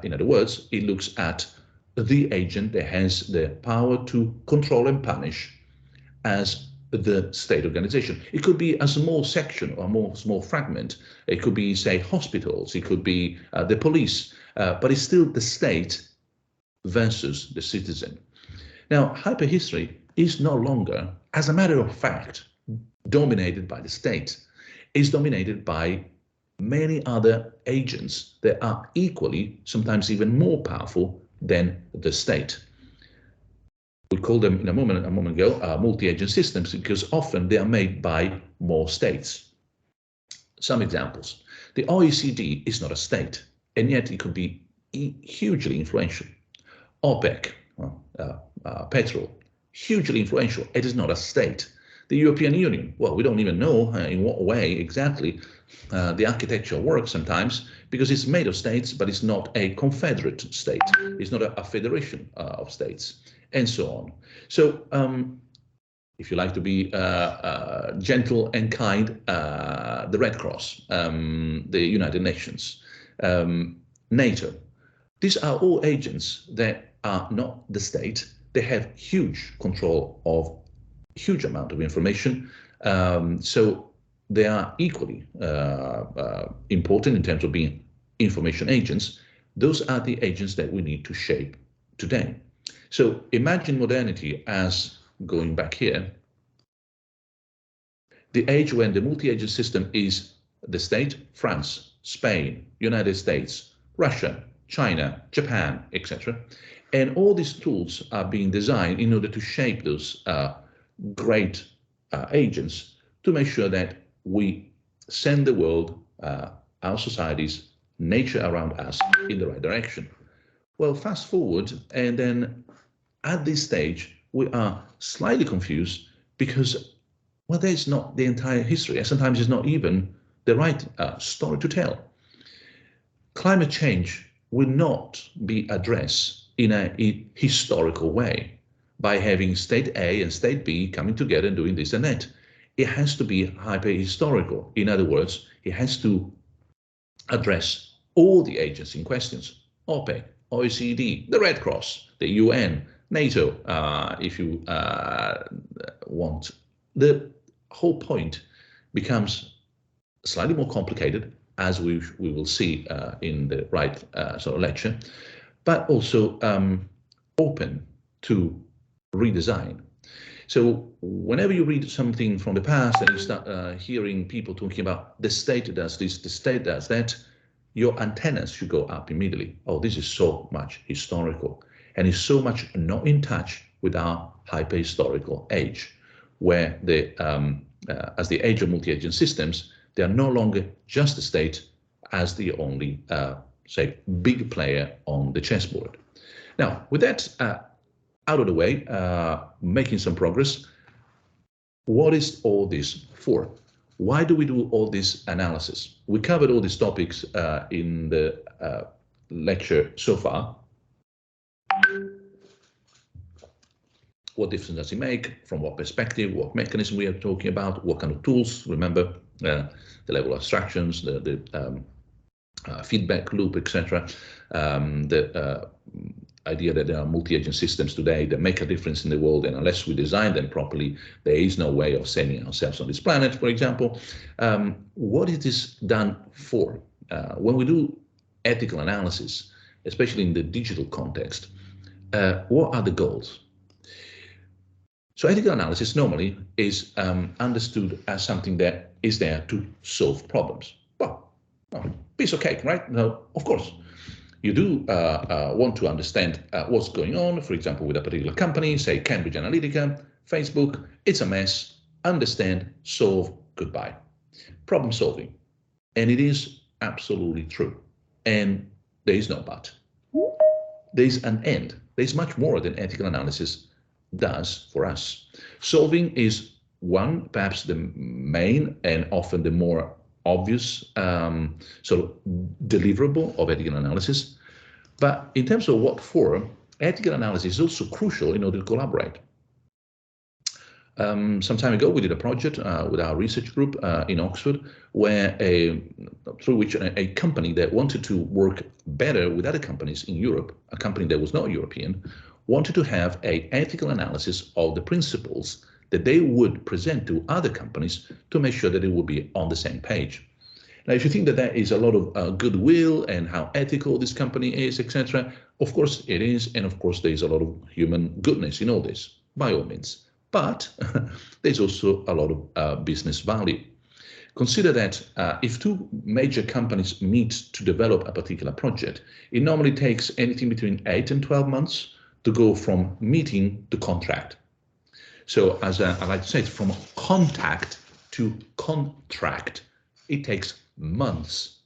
In other words, he looks at the agent that has the power to control and punish as the state organization. It could be a small section or a small fragment. It could be, say, hospitals. It could be the police, but it's still the state versus the citizen. Now, hyperhistory is no longer, as a matter of fact, dominated by the state. It's dominated by many other agents that are equally, sometimes even more powerful than the state. We call them in a moment ago, multi-agent systems, because often they are made by more states. Some examples. The OECD is not a state, and yet it could be hugely influential. OPEC, petrol, hugely influential. It is not a state. The European Union, well, we don't even know in what way exactly the architecture works sometimes, because it's made of states, but it's not a confederate state. It's not a federation of states, and so on. So if you like to be gentle and kind, the Red Cross, the United Nations, NATO, these are all agents that are not the state. They have huge control of huge amount of information. So they are equally important in terms of being information agents. Those are the agents that we need to shape today. So imagine modernity as, going back here, the age when the multi-agent system is the state, France, Spain, United States, Russia, China, Japan, etc. And all these tools are being designed in order to shape those great agents to make sure that we send the world, our societies, nature around us in the right direction. Well, fast forward, and then at this stage, we are slightly confused because, well, there's not the entire history, and sometimes it's not even the right story to tell. Climate change will not be addressed in a historical way by having state A and state B coming together and doing this and that. It has to be hyper-historical. In other words, it has to address all the agencies in questions: OPEC, OECD, the Red Cross, the UN, NATO, if you want. The whole point becomes slightly more complicated, as we will see in the right sort of lecture, but also open to redesign. So whenever you read something from the past and you start hearing people talking about the state does this, the state does that, your antennas should go up immediately. Oh, this is so much historical, and is so much not in touch with our hyper-historical age, where as the age of multi-agent systems, they are no longer just the state as the only, say, big player on the chessboard. Now, with that out of the way, making some progress, what is all this for? Why do we do all this analysis? We covered all these topics in the lecture so far. What difference does it make? From what perspective? What mechanism we are talking about? What kind of tools? Remember the level of abstractions, the feedback loop, etc. The idea that there are multi-agent systems today that make a difference in the world, and unless we design them properly, there is no way of saving ourselves on this planet, for example. What is this done for? When we do ethical analysis, especially in the digital context, what are the goals? So ethical analysis normally is understood as something that is there to solve problems. Well, piece of cake, right? No, of course. You do want to understand what's going on, for example, with a particular company, say Cambridge Analytica, Facebook. It's a mess. Understand, solve, goodbye. Problem solving. And it is absolutely true. And there is no but. There's an end. There's much more than ethical analysis does for us. Solving is one, perhaps the main and often the more obvious sort of deliverable of ethical analysis. But in terms of what for, ethical analysis is also crucial in order to collaborate. Some time ago, we did a project with our research group in Oxford, where through which a company that wanted to work better with other companies in Europe, a company that was not European, wanted to have an ethical analysis of the principles that they would present to other companies to make sure that they would be on the same page. Now, if you think that there is a lot of goodwill and how ethical this company is, etc., of course it is, and of course there is a lot of human goodness in all this, by all means. But there's also a lot of business value. Consider that if two major companies meet to develop a particular project, it normally takes anything between 8 and 12 months to go from meeting to contract. So as I like to say, from contact to contract, it takes months.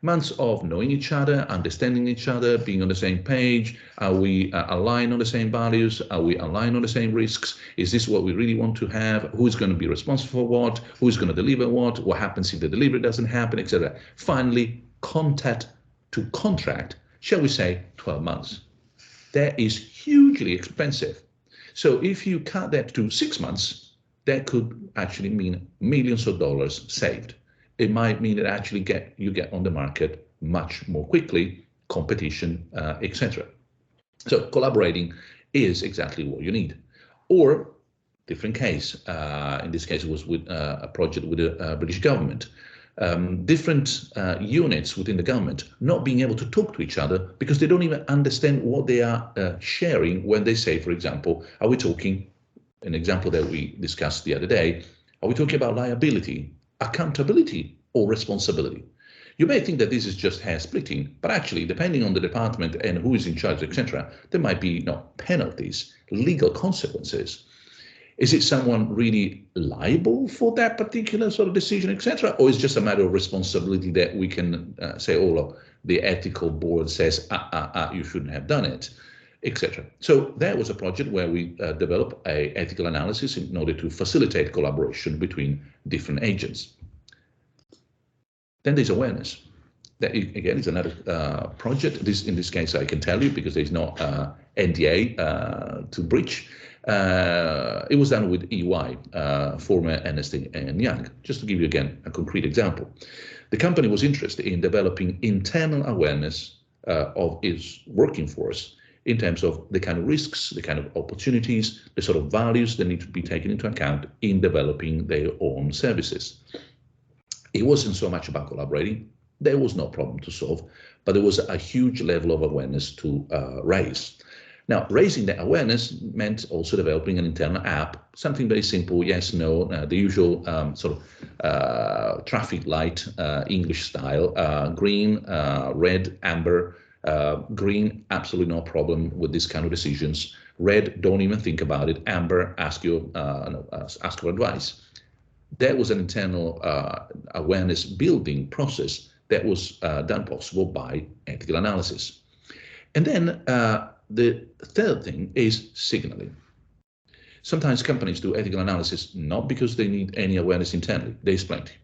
Months of knowing each other, understanding each other, being on the same page. Are we aligned on the same values? Are we aligned on the same risks? Is this what we really want to have? Who's going to be responsible for what? Who's going to deliver what? What happens if the delivery doesn't happen, etc.? Finally, contact to contract, shall we say 12 months. That is hugely expensive. So if you cut that to 6 months, that could actually mean millions of dollars saved. It might mean that actually you get on the market much more quickly, competition, etc. So collaborating is exactly what you need. Or different case. In this case, it was with a project with the British government. Different units within the government not being able to talk to each other because they don't even understand what they are sharing when they say, for example, are we talking, an example that we discussed the other day, are we talking about liability, accountability, or responsibility? You may think that this is just hair splitting, but actually, depending on the department and who is in charge, etc., there might be penalties, legal consequences. Is it someone really liable for that particular sort of decision, etc., or is it just a matter of responsibility that we can say, oh, look, the ethical board says, you shouldn't have done it, etc. So that was a project where we developed an ethical analysis in order to facilitate collaboration between different agents. Then there's awareness. that again is another project. In this case, I can tell you because there's no NDA to breach. It was done with EY, former Ernst & Young. Just to give you again a concrete example, the company was interested in developing internal awareness of its working force in terms of the kind of risks, the kind of opportunities, the sort of values that need to be taken into account in developing their own services. It wasn't so much about collaborating. There was no problem to solve, but there was a huge level of awareness to raise. Now, raising that awareness meant also developing an internal app, something very simple, yes, no, the usual sort of traffic light, English style, green, red, amber, green, absolutely no problem with this kind of decisions. Red, don't even think about it. Amber, ask for advice. That was an internal awareness building process that was done possible by ethical analysis. And then the third thing is signaling. Sometimes companies do ethical analysis not because they need any awareness internally. There is plenty.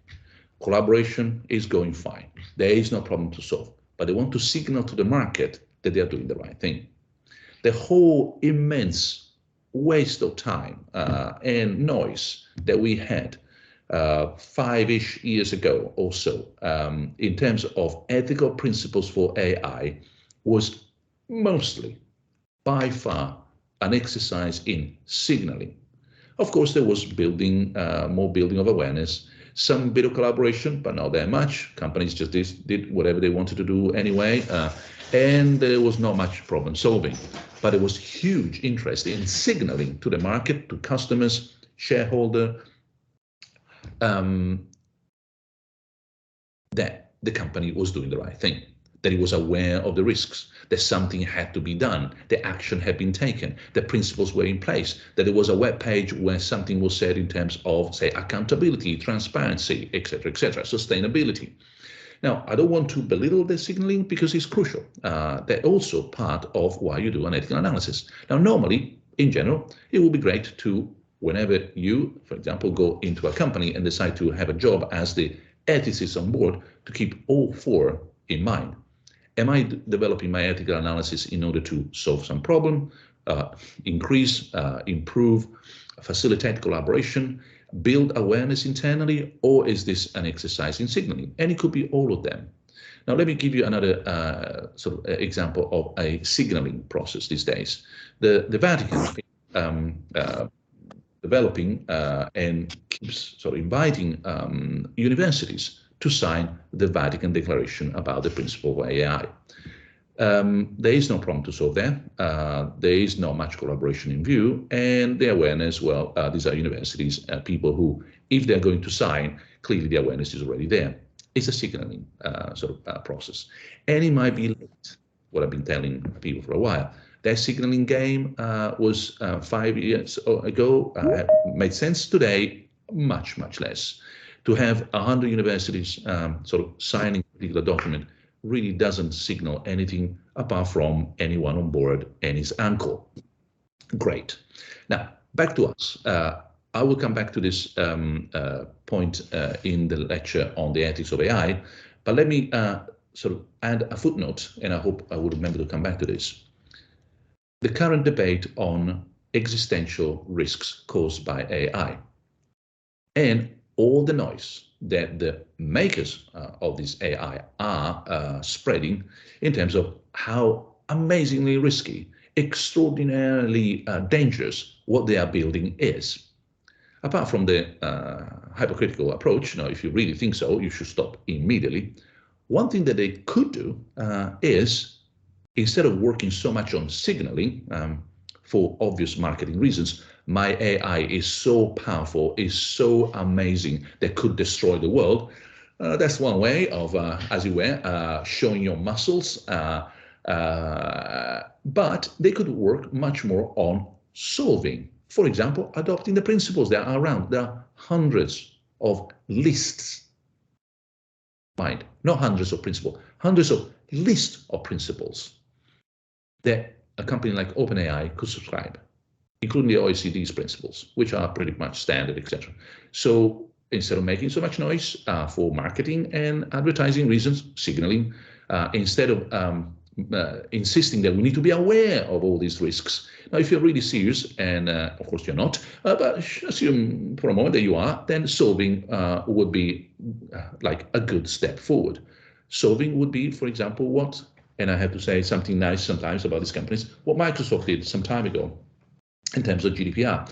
Collaboration is going fine. There is no problem to solve, but they want to signal to the market that they are doing the right thing. The whole immense waste of time and noise that we had 5-ish years ago or so in terms of ethical principles for AI was mostly, by far, an exercise in signaling. Of course, there was more building of awareness, some bit of collaboration, but not that much. Companies just did whatever they wanted to do anyway, and there was not much problem solving. But there was huge interest in signaling to the market, to customers, shareholder, that the company was doing the right thing, that it was aware of the risks, that something had to be done, the action had been taken, the principles were in place, that there was a web page where something was said in terms of, say, accountability, transparency, etc., sustainability. Now, I don't want to belittle the signaling because it's crucial. They're also part of why you do an ethical analysis. Now, normally, in general, it would be great to, whenever you, for example, go into a company and decide to have a job as the ethicist on board, to keep all four in mind. Am I developing my ethical analysis in order to solve some problem, increase, improve, facilitate collaboration, build awareness internally, or is this an exercise in signaling? And it could be all of them. Now, let me give you another sort of example of a signaling process these days. The Vatican developing and keeps sort of inviting universities to sign the Vatican Declaration about the principle of AI. There is no problem to solve there. There is not much collaboration in view, and the awareness, well, these are universities, people who, if they're going to sign, clearly the awareness is already there. It's a signaling sort of process. And it might be late, what I've been telling people for a while. That signaling game was 5 years ago, made sense. Today, much, much less. To have 100 universities sort of signing a particular document really doesn't signal anything apart from anyone on board and his uncle. Great. Now, back to us. I will come back to this point in the lecture on the ethics of AI, but let me sort of add a footnote, and I hope I will remember to come back to this. The current debate on existential risks caused by AI and all the noise that the makers of this AI are spreading in terms of how amazingly risky, extraordinarily dangerous what they are building is. Apart from the hypocritical approach, if you really think so, you should stop immediately. One thing that they could do is, instead of working so much on signaling for obvious marketing reasons, my AI is so powerful, is so amazing that could destroy the world. That's one way of, as it were, showing your muscles. But they could work much more on solving. For example, adopting the principles that are around. There are hundreds of lists. Mind, not hundreds of principles, hundreds of lists of principles that a company like OpenAI could subscribe, including the OECD's principles, which are pretty much standard, etc. So instead of making so much noise for marketing and advertising reasons, signaling, instead of insisting that we need to be aware of all these risks. Now, if you're really serious, and of course you're not, but assume for a moment that you are, then solving would be like a good step forward. Solving would be, for example, what, and I have to say something nice sometimes about these companies, what Microsoft did some time ago in terms of GDPR.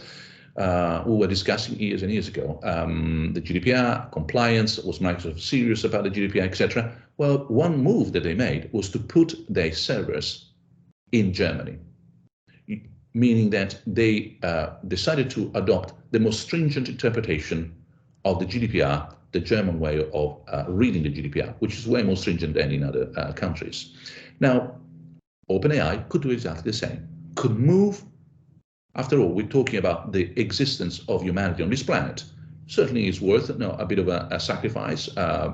We were discussing years and years ago, the GDPR compliance, was Microsoft serious about the GDPR, etc. Well, one move that they made was to put their servers in Germany, meaning that they decided to adopt the most stringent interpretation of the GDPR, the German way of reading the GDPR, which is way more stringent than in other countries. Now, OpenAI could do exactly the same, could move. After all, we're talking about the existence of humanity on this planet. Certainly it's worth a bit of a sacrifice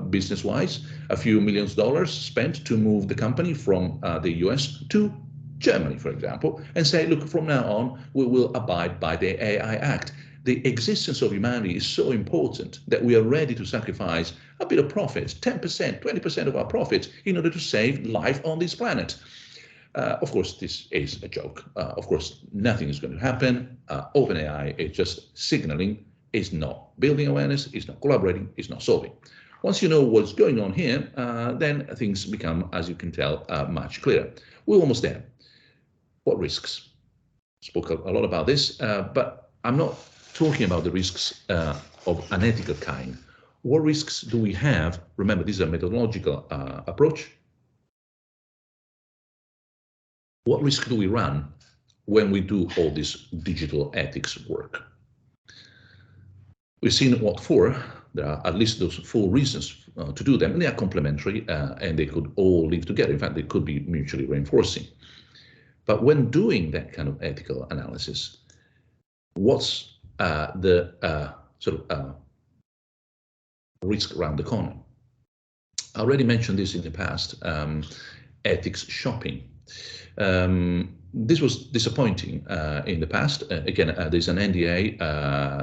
business-wise, a few $millions spent to move the company from the US to Germany, for example, and say, look, from now on, we will abide by the AI Act. The existence of humanity is so important that we are ready to sacrifice a bit of profits, 10%, 20% of our profits, in order to save life on this planet. Of course, this is a joke. Of course, nothing is going to happen. OpenAI is just signaling, is not building awareness, is not collaborating, is not solving. Once you know what's going on here, then things become, as you can tell, much clearer. We're almost there. What risks? Spoke a lot about this, but I'm not talking about the risks of an ethical kind. What risks do we have? Remember, this is a methodological approach. What risk do we run when we do all this digital ethics work? We've seen what for. There are at least those 4 reasons to do them, and they are complementary, and they could all live together. In fact, they could be mutually reinforcing. But when doing that kind of ethical analysis, what's the sort of risk around the corner? I already mentioned this in the past, ethics shopping. This was disappointing in the past. Again, there's an NDA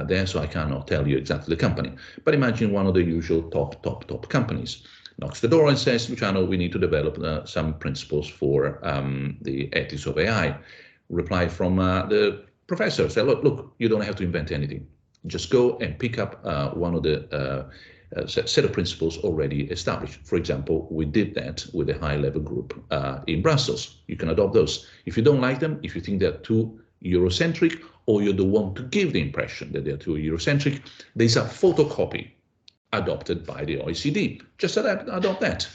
there, so I cannot tell you exactly the company. But imagine one of the usual top companies knocks the door and says, Luciano, we need to develop some principles for the ethics of AI. Reply from the professor, say, look, you don't have to invent anything. Just go and pick up one of the set of principles already established. For example, we did that with a high-level group in Brussels. You can adopt those. If you don't like them, if you think they're too Eurocentric, or you don't want to give the impression that they're too Eurocentric, there's a photocopy adopted by the OECD. Just adopt that.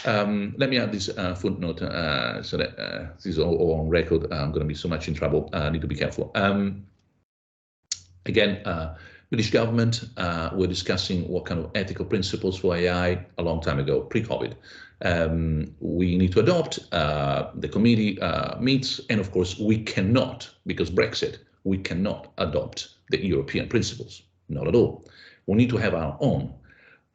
Let me add this footnote so that this is all on record. I'm going to be so much in trouble. I need to be careful. Again, British government were discussing what kind of ethical principles for AI a long time ago, pre-COVID. We need to adopt, the committee meets, and of course we cannot, because Brexit, we cannot adopt the European principles, not at all. We need to have our own.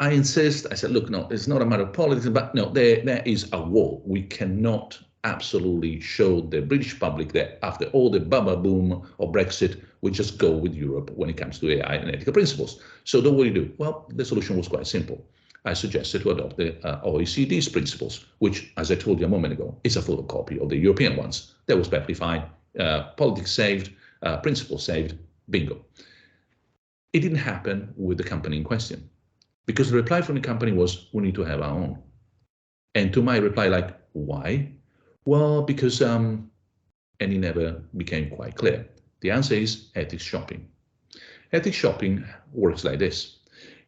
I insist, I said, look, no, it's not a matter of politics, but no, there is a wall. We cannot absolutely show the British public that after all the baba boom of Brexit, we just go with Europe when it comes to AI and ethical principles. So what do you do? Well, the solution was quite simple. I suggested to adopt the OECD's principles, which, as I told you a moment ago, is a photocopy of the European ones. That was perfectly fine. Politics saved, principles saved, bingo. It didn't happen with the company in question, because the reply from the company was, we need to have our own. And to my reply, like, why? Well, because, and it never became quite clear. The answer is ethics shopping. Ethics shopping works like this.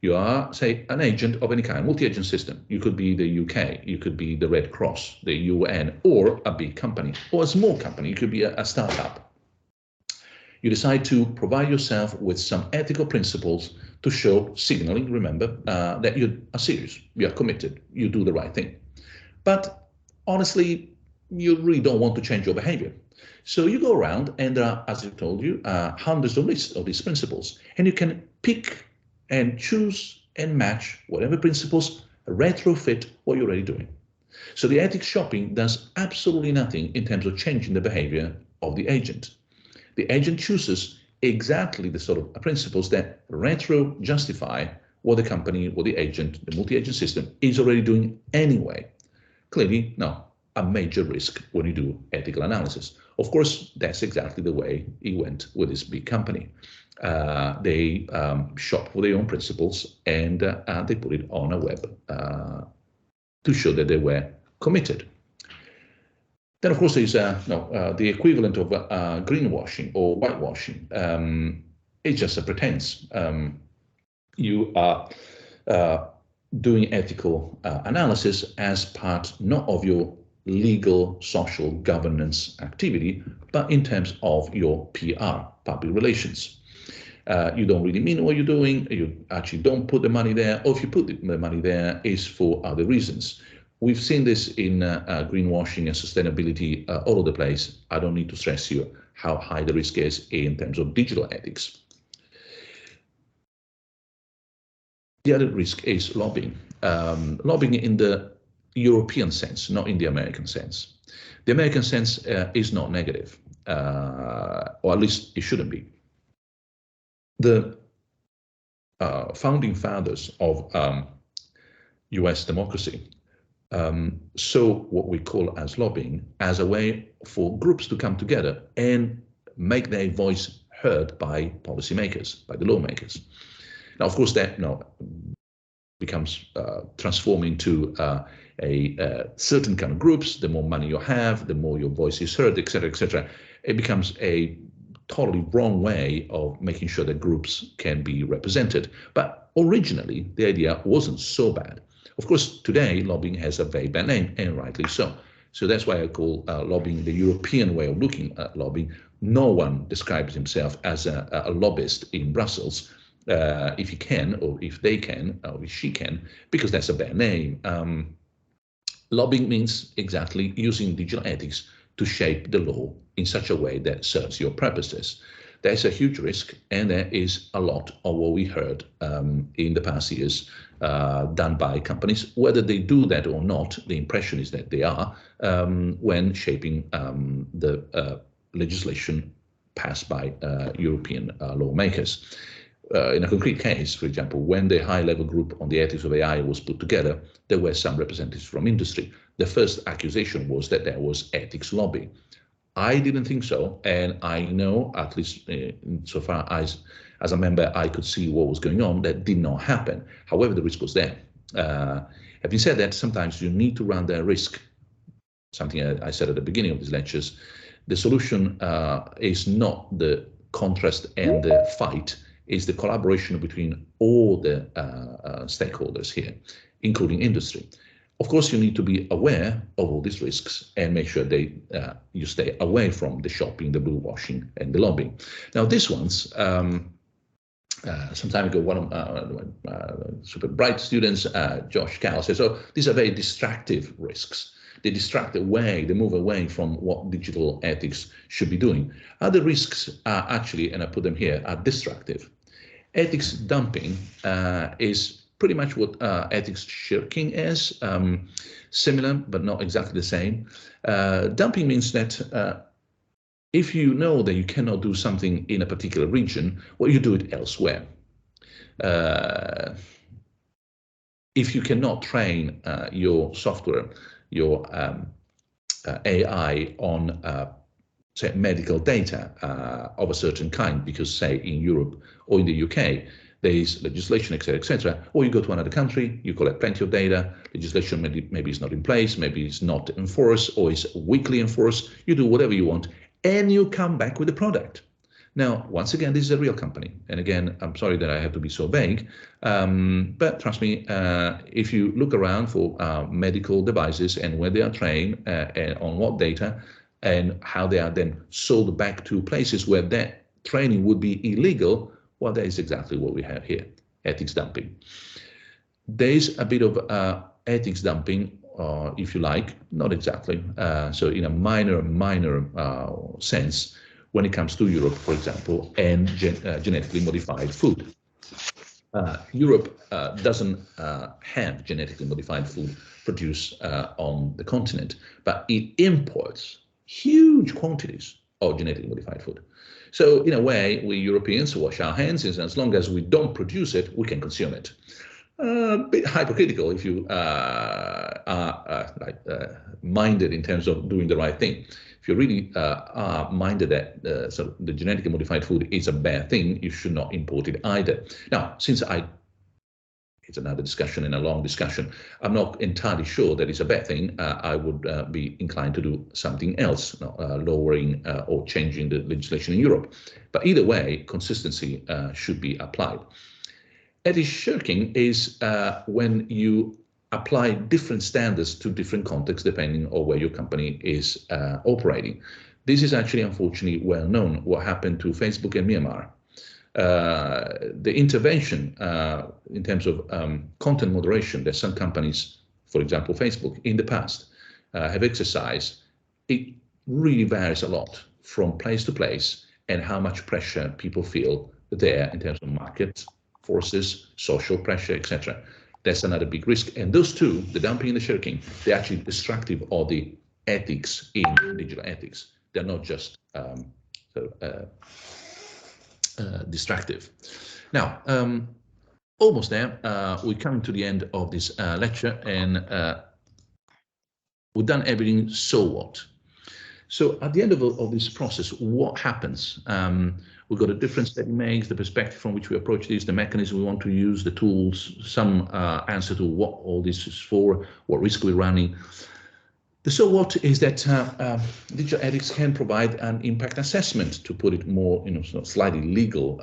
You are, say, an agent of any kind, multi-agent system. You could be the UK, you could be the Red Cross, the UN, or a big company, or a small company. You could be a startup. You decide to provide yourself with some ethical principles to show, signaling, remember, that you are serious, you are committed, you do the right thing. But honestly, you really don't want to change your behavior. So you go around and there are, as I told you, hundreds of lists of these principles, and you can pick and choose and match whatever principles retrofit what you're already doing. So the ethics shopping does absolutely nothing in terms of changing the behavior of the agent. The agent chooses exactly the sort of principles that retro justify what the company, what the agent, the multi-agent system is already doing anyway. Clearly, no, a major risk when you do ethical analysis. Of course, that's exactly the way it went with this big company. They shot for their own principles, and they put it on a web to show that they were committed. Then, of course, there's the equivalent of greenwashing or whitewashing. It's just a pretense. You are doing ethical analysis as part not of your legal, social governance activity, but in terms of your PR, public relations. You don't really mean what you're doing, you actually don't put the money there, or if you put the money there, it's for other reasons. We've seen this in greenwashing and sustainability all over the place. I don't need to stress you how high the risk is in terms of digital ethics. The other risk is lobbying. Lobbying in the European sense, not in the American sense. The American sense is not negative, or at least it shouldn't be. The founding fathers of US democracy saw what we call as lobbying as a way for groups to come together and make their voice heard by policymakers, by the lawmakers. Now, of course, that becomes transformed into a certain kind of groups. The more money you have, the more your voice is heard, etc., etc. It becomes a totally wrong way of making sure that groups can be represented. But originally, the idea wasn't so bad. Of course, today, lobbying has a very bad name, and rightly so. So that's why I call lobbying the European way of looking at lobbying. No one describes himself as a lobbyist in Brussels, if he can, or if they can, or if she can, because that's a bad name. Lobbying means exactly using digital ethics to shape the law in such a way that serves your purposes. There's a huge risk, and there is a lot of what we heard in the past years done by companies. Whether they do that or not, the impression is that they are when shaping the legislation passed by European lawmakers. In a concrete case, for example, when the high-level group on the ethics of AI was put together, there were some representatives from industry. The first accusation was that there was ethics lobby. I didn't think so, and I know, at least so far as a member, I could see what was going on. That did not happen. However, the risk was there. Having said that, sometimes you need to run that risk. Something I said at the beginning of these lectures. The solution is not the contrast and the fight, is the collaboration between all the stakeholders here, including industry. Of course, you need to be aware of all these risks and make sure you stay away from the shopping, the blue washing, and the lobbying. Now, these ones, some time ago, one of my super bright students, Josh Cal, says, "Oh, these are very distractive risks. They distract away, they move away from what digital ethics should be doing." Other risks are actually, and I put them here, are destructive. Ethics dumping is pretty much what ethics shirking is, similar but not exactly the same. Dumping means that if you know that you cannot do something in a particular region, well, you do it elsewhere. If you cannot train your software, your AI on say medical data of a certain kind, because say in Europe or in the UK, there is legislation, etc., or you go to another country, you collect plenty of data, legislation maybe is not in place, maybe it's not enforced, or it's weakly enforced, you do whatever you want, and you come back with a product. Now, once again, this is a real company. And again, I'm sorry that I have to be so vague, but trust me, if you look around for medical devices and where they are trained and on what data and how they are then sold back to places where that training would be illegal, well, that is exactly what we have here, ethics dumping. There is a bit of ethics dumping, if you like, not exactly. So in a minor sense, when it comes to Europe, for example, and genetically modified food. Europe doesn't have genetically modified food produced on the continent, but it imports huge quantities of genetically modified food. So in a way, we Europeans wash our hands, and as long as we don't produce it, we can consume it. A bit hypocritical if you are minded in terms of doing the right thing. If you really are minded that so the genetically modified food is a bad thing, you should not import it either. Now, since it's another discussion and a long discussion, I'm not entirely sure that it's a bad thing. I would be inclined to do something else, lowering or changing the legislation in Europe. But either way, consistency should be applied. Ethics shirking is when you apply different standards to different contexts depending on where your company is operating. This is actually, unfortunately, well known, what happened to Facebook and Myanmar. The intervention in terms of content moderation that some companies, for example, Facebook, in the past have exercised, it really varies a lot from place to place and how much pressure people feel there in terms of market forces, social pressure, etc. That's another big risk. And those two, the dumping and the shirking, they're actually destructive of the ethics in digital ethics. They're not just destructive. Now, almost there. We're coming to the end of this lecture, and we've done everything. So what? So at the end of this process, what happens? We've got a different study makes, the perspective from which we approach this, the mechanism we want to use, the tools, some answer to what all this is for, what risk we're running. The so what is that digital ethics can provide an impact assessment, to put it more in slightly legal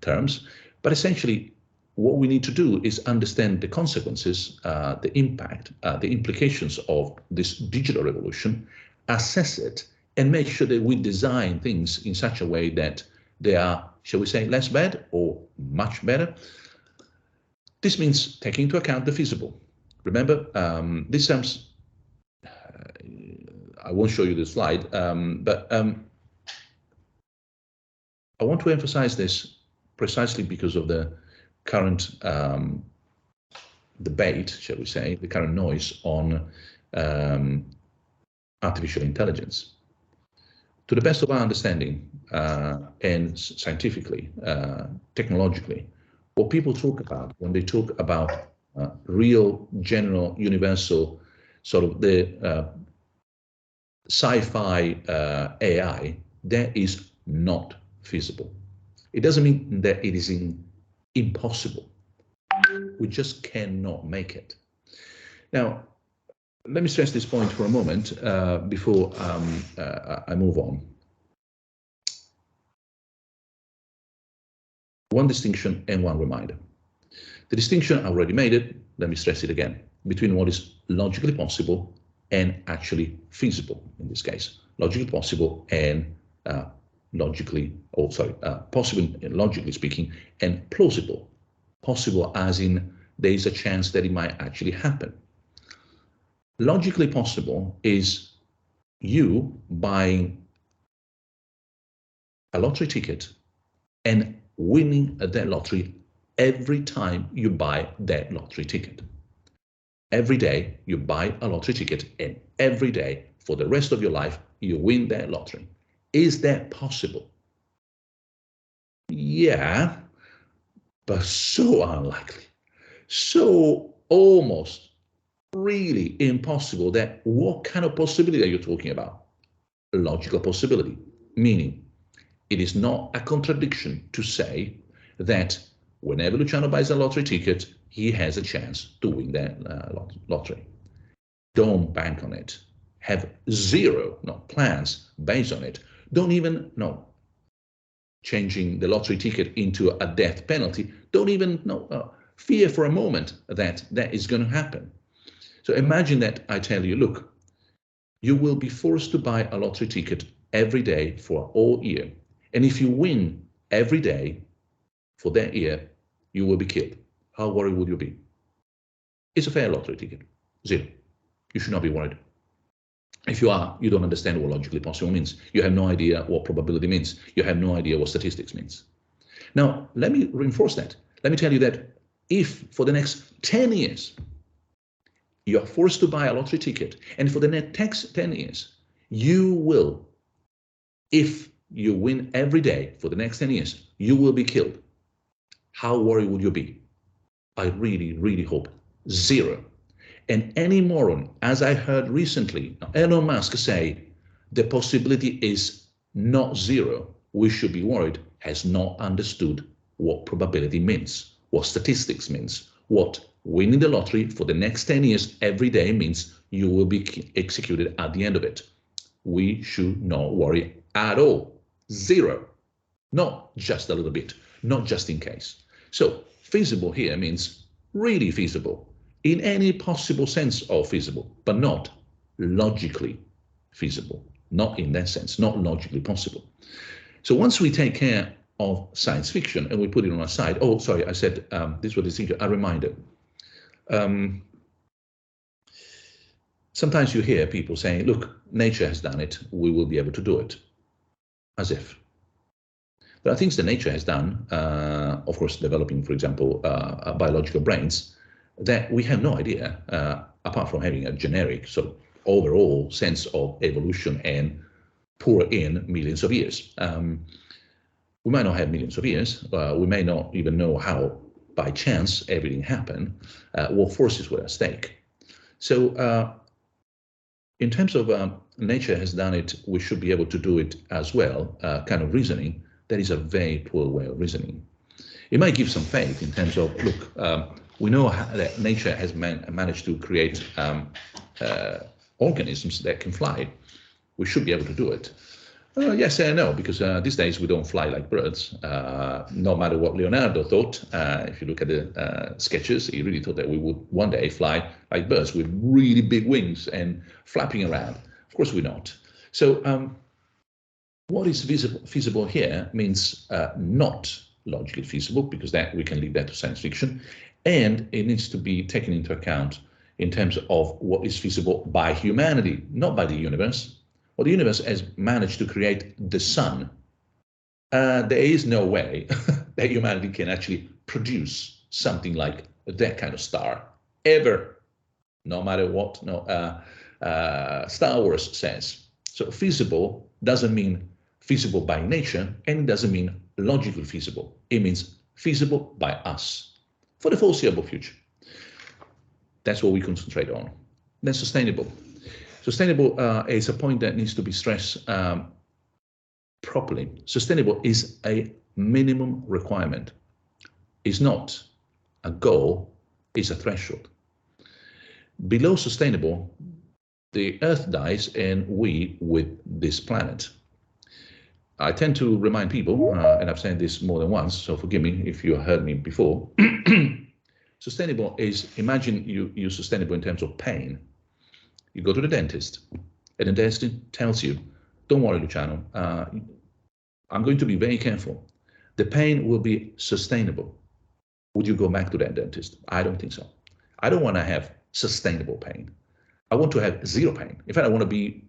terms, but essentially what we need to do is understand the consequences, the impact, the implications of this digital revolution, assess it, and make sure that we design things in such a way that they are, shall we say, less bad or much better. This means taking into account the feasible. Remember, this sounds, I won't show you the slide, but I want to emphasize this precisely because of the current debate, shall we say, the current noise on artificial intelligence. To the best of our understanding, and scientifically, technologically, what people talk about when they talk about real, general, universal, sort of the sci-fi AI, that is not feasible. It doesn't mean that it is impossible. We just cannot make it. Now, let me stress this point for a moment before I move on. One distinction and one reminder. The distinction, I already made it, let me stress it again, between what is logically possible and actually feasible in this case. Logically possible and possible, logically speaking, and plausible. Possible as in there is a chance that it might actually happen. Logically possible is you buying a lottery ticket and winning that lottery every time you buy that lottery ticket. Every day you buy a lottery ticket, and every day for the rest of your life you win that lottery. Is that possible? Yeah, but so unlikely. So almost really impossible that what kind of possibility are you talking about? A logical possibility, meaning it is not a contradiction to say that whenever Luciano buys a lottery ticket, he has a chance to win that lottery. Don't bank on it. Have zero plans based on it. Don't even changing the lottery ticket into a death penalty. Don't even fear for a moment that that is going to happen. So imagine that I tell you, look, you will be forced to buy a lottery ticket every day for all year. And if you win every day for that year, you will be killed. How worried would you be? It's a fair lottery ticket, zero. You should not be worried. If you are, you don't understand what logically possible means. You have no idea what probability means. You have no idea what statistics means. Now, let me reinforce that. Let me tell you that if for the next 10 years, you are forced to buy a lottery ticket, and for the next 10 years, you will, if you win every day for the next 10 years, you will be killed. How worried would you be? I really, really hope zero. And any moron, as I heard recently, Elon Musk say, the possibility is not zero, we should be worried, has not understood what probability means, what statistics means, what winning the lottery for the next 10 years every day means you will be executed at the end of it. We should not worry at all. Zero. Not just a little bit, not just in case. So feasible here means really feasible in any possible sense of feasible, but not logically feasible. Not in that sense, not logically possible. So once we take care of science fiction and we put it on our side, oh, sorry, I said this was a reminder. Sometimes you hear people saying, look, nature has done it, we will be able to do it. As if. There are things that nature has done, of course, developing, for example, biological brains, that we have no idea, apart from having a generic sort of overall sense of evolution and pour in millions of years. We might not have millions of years. We may not even know how, by chance, everything happened, what forces were at stake. So in terms of nature has done it, we should be able to do it as well, kind of reasoning. That is a very poor way of reasoning. It might give some faith in terms of, look, we know that nature has managed to create organisms that can fly. We should be able to do it. Yes and no, because these days we don't fly like birds. No matter what Leonardo thought, if you look at the sketches, he really thought that we would one day fly like birds with really big wings and flapping around. Of course we're not. So what is feasible here means not logically feasible, because that we can leave that to science fiction, and it needs to be taken into account in terms of what is feasible by humanity, not by the universe. Well, the universe has managed to create the sun. There is no way that humanity can actually produce something like that kind of star, ever, no matter what Star Wars says. So feasible doesn't mean feasible by nature, and it doesn't mean logically feasible. It means feasible by us for the foreseeable future. That's what we concentrate on. Then sustainable. Sustainable is a point that needs to be stressed properly. Sustainable is a minimum requirement. It's not a goal, it's a threshold. Below sustainable, the Earth dies and we with this planet. I tend to remind people, and I've said this more than once, so forgive me if you heard me before. Sustainable is, imagine you're sustainable in terms of pain. You go to the dentist, and the dentist tells you, don't worry, Luciano, I'm going to be very careful. The pain will be sustainable. Would you go back to that dentist? I don't think so. I don't want to have sustainable pain. I want to have zero pain. In fact, I want to be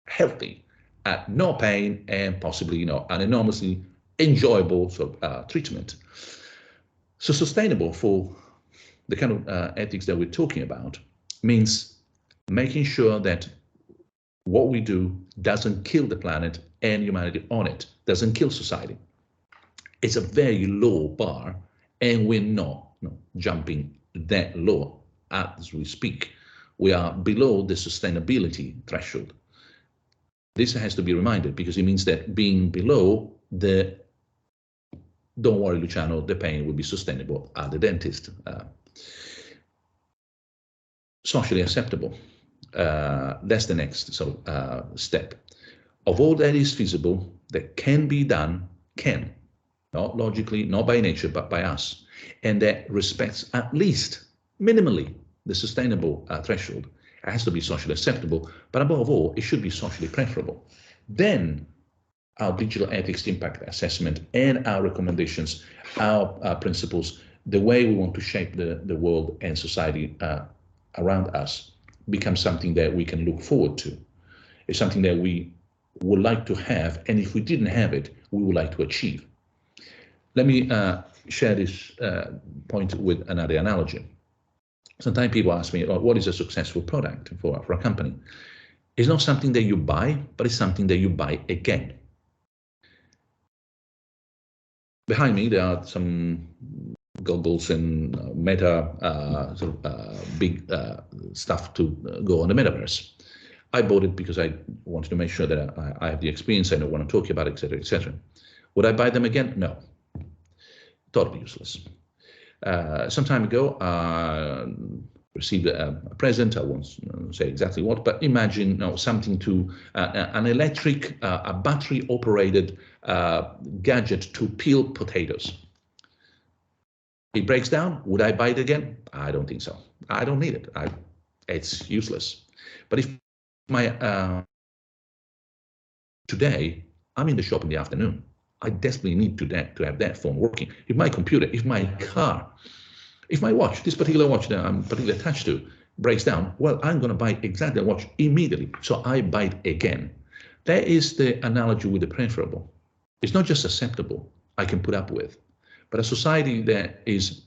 healthy, at no pain, and possibly, an enormously enjoyable treatment. So sustainable for the kind of ethics that we're talking about means making sure that what we do doesn't kill the planet and humanity on it, doesn't kill society. It's a very low bar, and we're not jumping that low as we speak. We are below the sustainability threshold. This has to be reminded, because it means that being below the, don't worry, Luciano, the pain will be sustainable at the dentist. Socially acceptable. That's the next step. Of all that is feasible, that can be done, not logically, not by nature, but by us, and that respects at least minimally the sustainable threshold. It has to be socially acceptable, but above all, it should be socially preferable. Then our digital ethics impact assessment and our recommendations, our principles, the way we want to shape the world and society around us becomes something that we can look forward to. It's something that we would like to have, and if we didn't have it, we would like to achieve. Let me share this point with another analogy. Sometimes people ask me, what is a successful product for a company? It's not something that you buy, but it's something that you buy again. Behind me, there are some goggles and meta big stuff to go on the metaverse. I bought it because I wanted to make sure that I have the experience, I know what I'm talking about, etc., etc. Would I buy them again? No, totally useless. Some time ago, received a present. I won't say exactly what, but imagine something to an electric, a battery-operated gadget to peel potatoes. It breaks down. Would I buy it again? I don't think so. I don't need it. It's useless. But if my today I'm in the shop in the afternoon, I desperately need to have that phone working. If my computer, if my car, if my watch, this particular watch that I'm particularly attached to, breaks down, well, I'm going to buy exactly a watch immediately. So I buy it again. That is the analogy with the preferable. It's not just acceptable, I can put up with, but a society that is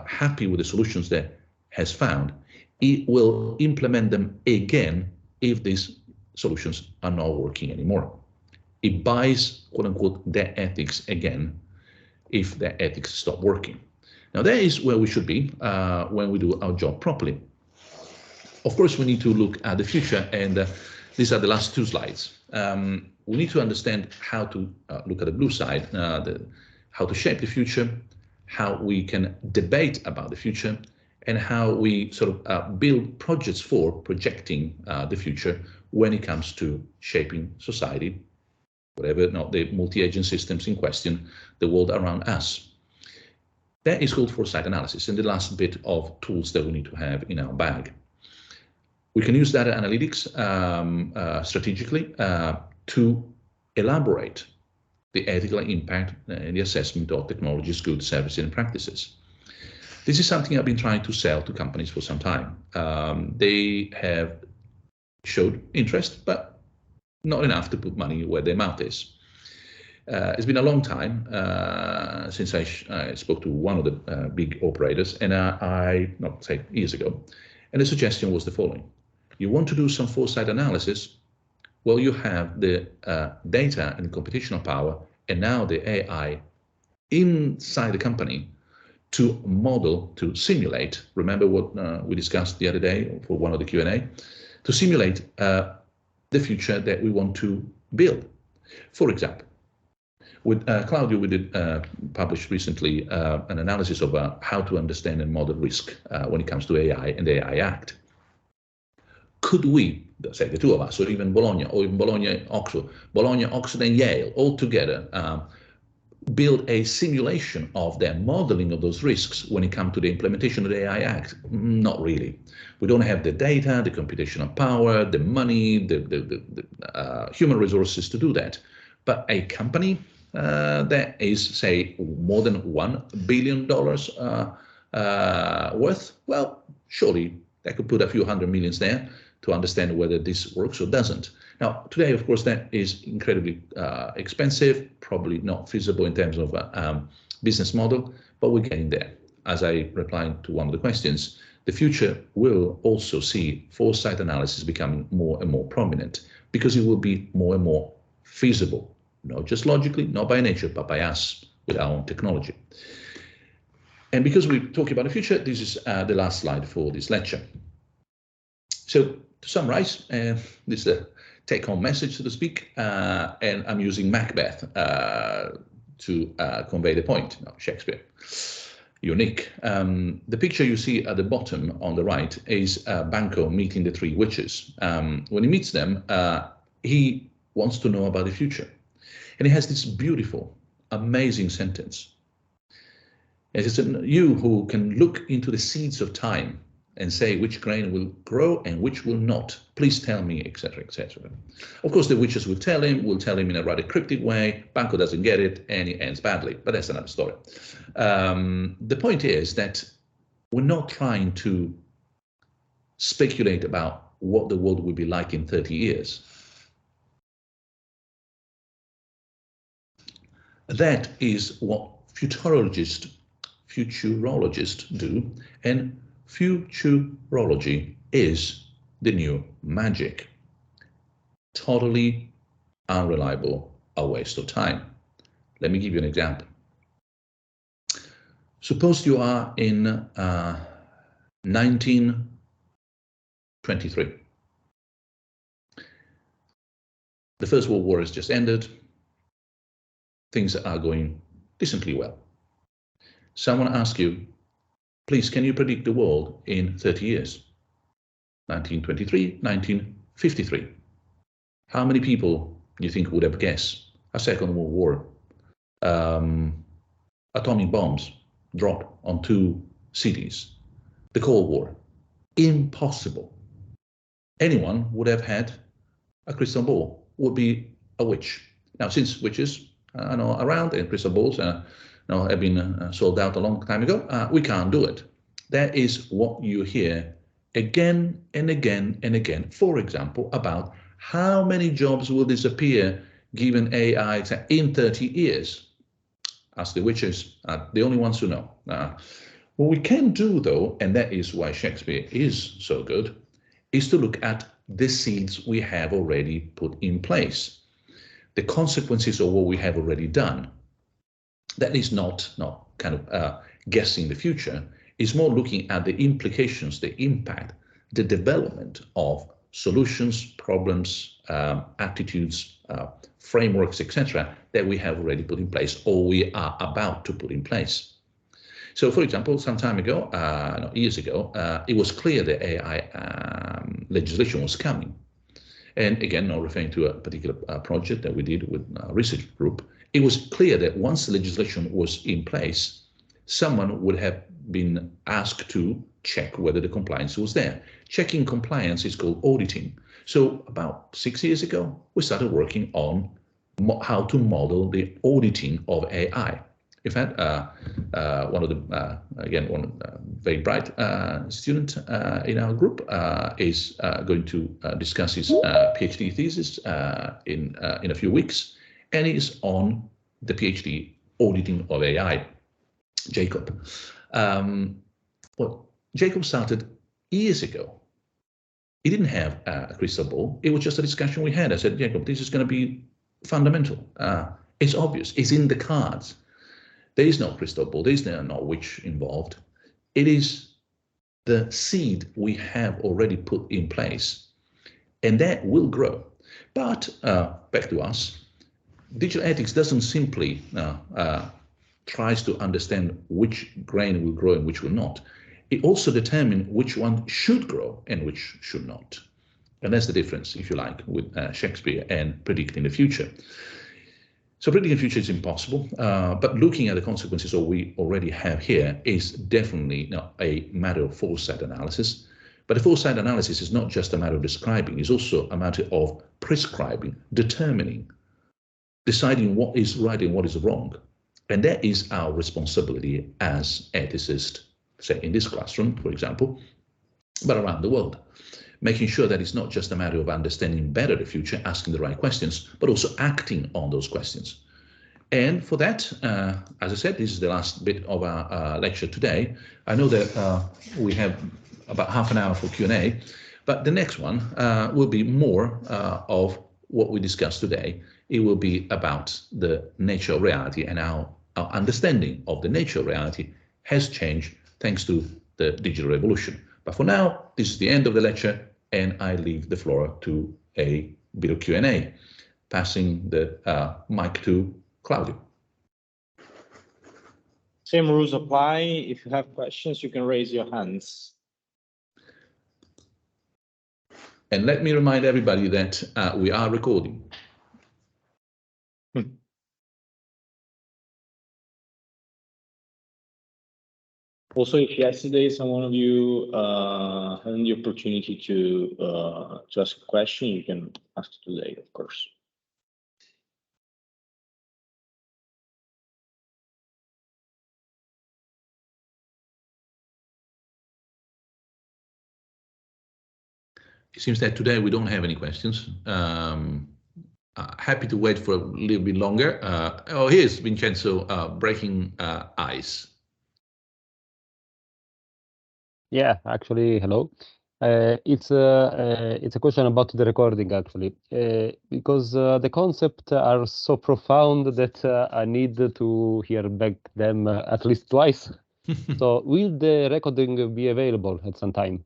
happy with the solutions that has found, it will implement them again if these solutions are not working anymore. It buys, quote unquote, their ethics again if their ethics stop working. Now, that is where we should be when we do our job properly. Of course, we need to look at the future, and these are the last two slides. We need to understand how to look at the blue side, how to shape the future, how we can debate about the future, and how we sort of build projects for projecting the future when it comes to shaping society, whatever, the multi-agent systems in question, the world around us. That is called foresight analysis, and the last bit of tools that we need to have in our bag. We can use data analytics strategically to elaborate the ethical impact and the assessment of technologies, goods, services, and practices. This is something I've been trying to sell to companies for some time. They have showed interest, but not enough to put money where their mouth is. It's been a long time since I spoke to one of the big operators, and not say years ago, and the suggestion was the following. You want to do some foresight analysis? Well, you have the data and computational power, and now the AI inside the company to model, to simulate. Remember what we discussed the other day for one of the Q&A? To simulate the future that we want to build. For example, with Claudio, we did publish recently an analysis of how to understand and model risk when it comes to AI and the AI Act. Could we, say the two of us, or even Bologna, or even Bologna, Oxford, and Yale, all together, build a simulation of their modeling of those risks when it comes to the implementation of the AI Act? Not really. We don't have the data, the computational power, the money, the human resources to do that. But a company that is, say, more than $1 billion worth, well, surely they could put a few hundred millions there to understand whether this works or doesn't. Now, today, of course, that is incredibly expensive, probably not feasible in terms of business model, but we're getting there. As I replied to one of the questions, the future will also see foresight analysis becoming more and more prominent because it will be more and more feasible, not just logically, not by nature, but by us with our own technology. And because we're talking about the future, this is the last slide for this lecture. So to summarize, this is a take-home message, so to speak, and I'm using Macbeth to convey the point. No, Shakespeare, unique. The picture you see at the bottom on the right is Banco meeting the three witches. When he meets them, he wants to know about the future. And he has this beautiful, amazing sentence. It says, you who can look into the seeds of time and say which grain will grow and which will not, please tell me, etc., etc. Of course, the witches will tell him in a rather cryptic way. Banco doesn't get it, and he ends badly, but that's another story. The point is that we're not trying to speculate about what the world will be like in 30 years. That is what futurologists do, and futurology is the new magic. Totally unreliable, a waste of time. Let me give you an example. Suppose you are in 1923. The First World War has just ended. Things are going decently well. Someone asks you, please, can you predict the world in 30 years? 1923, 1953. How many people do you think would have guessed a Second World War? Atomic bombs dropped on 2 cities. The Cold War. Impossible. Anyone would have had a crystal ball, would be a witch. Now, since witches are around and crystal balls have been sold out a long time ago, we can't do it. That is what you hear again and again and again. For example, about how many jobs will disappear given AI in 30 years. Ask the witches, the only ones who know. What we can do, though, and that is why Shakespeare is so good, is to look at the seeds we have already put in place, the consequences of what we have already done. That is not kind of guessing the future. It's more looking at the implications, the impact, the development of solutions, problems, attitudes, frameworks, etc., that we have already put in place or we are about to put in place. So, for example, some time ago, years ago, it was clear that AI legislation was coming. And again, not referring to a particular project that we did with a research group, it was clear that once the legislation was in place, someone would have been asked to check whether the compliance was there. Checking compliance is called auditing. So about 6 years ago, we started working on how to model the auditing of AI. In fact, one of the, one very bright student in our group is going to discuss his PhD thesis in a few weeks, and is on the PhD auditing of AI. Jacob. Well, Jacob started years ago. He didn't have a crystal ball. It was just a discussion we had. I said, Jacob, this is going to be fundamental. It's obvious. It's in the cards. There is no crystal ball. There is no witch involved. It is the seed we have already put in place, and that will grow. But back to us, digital ethics doesn't simply tries to understand which grain will grow and which will not. It also determines which one should grow and which should not. And that's the difference, if you like, with Shakespeare and predicting the future. So predicting the future is impossible, but looking at the consequences of what we already have here is definitely a matter of foresight analysis. But the foresight analysis is not just a matter of describing, it's also a matter of prescribing, determining, deciding what is right and what is wrong. And that is our responsibility as ethicists, say in this classroom, for example, but around the world. Making sure that it's not just a matter of understanding better the future, asking the right questions, but also acting on those questions. And for that, as I said, this is the last bit of our lecture today. I know that we have about half an hour for Q&A, but the next one will be more of what we discussed today. It will be about the nature of reality, and our understanding of the nature of reality has changed thanks to the digital revolution. But for now, this is the end of the lecture, and I leave the floor to a bit of Q&A, passing the mic to Claudio. Same rules apply. If you have questions, you can raise your hands. And let me remind everybody that we are recording. Also, if yesterday someone of you had the opportunity to ask a question, you can ask today, of course. It seems that today we don't have any questions. Happy to wait for a little bit longer. Oh, here's Vincenzo breaking ice. Yeah, actually, hello. It's a question about the recording, actually, because the concepts are so profound that I need to hear back them at least twice. So will the recording be available at some time?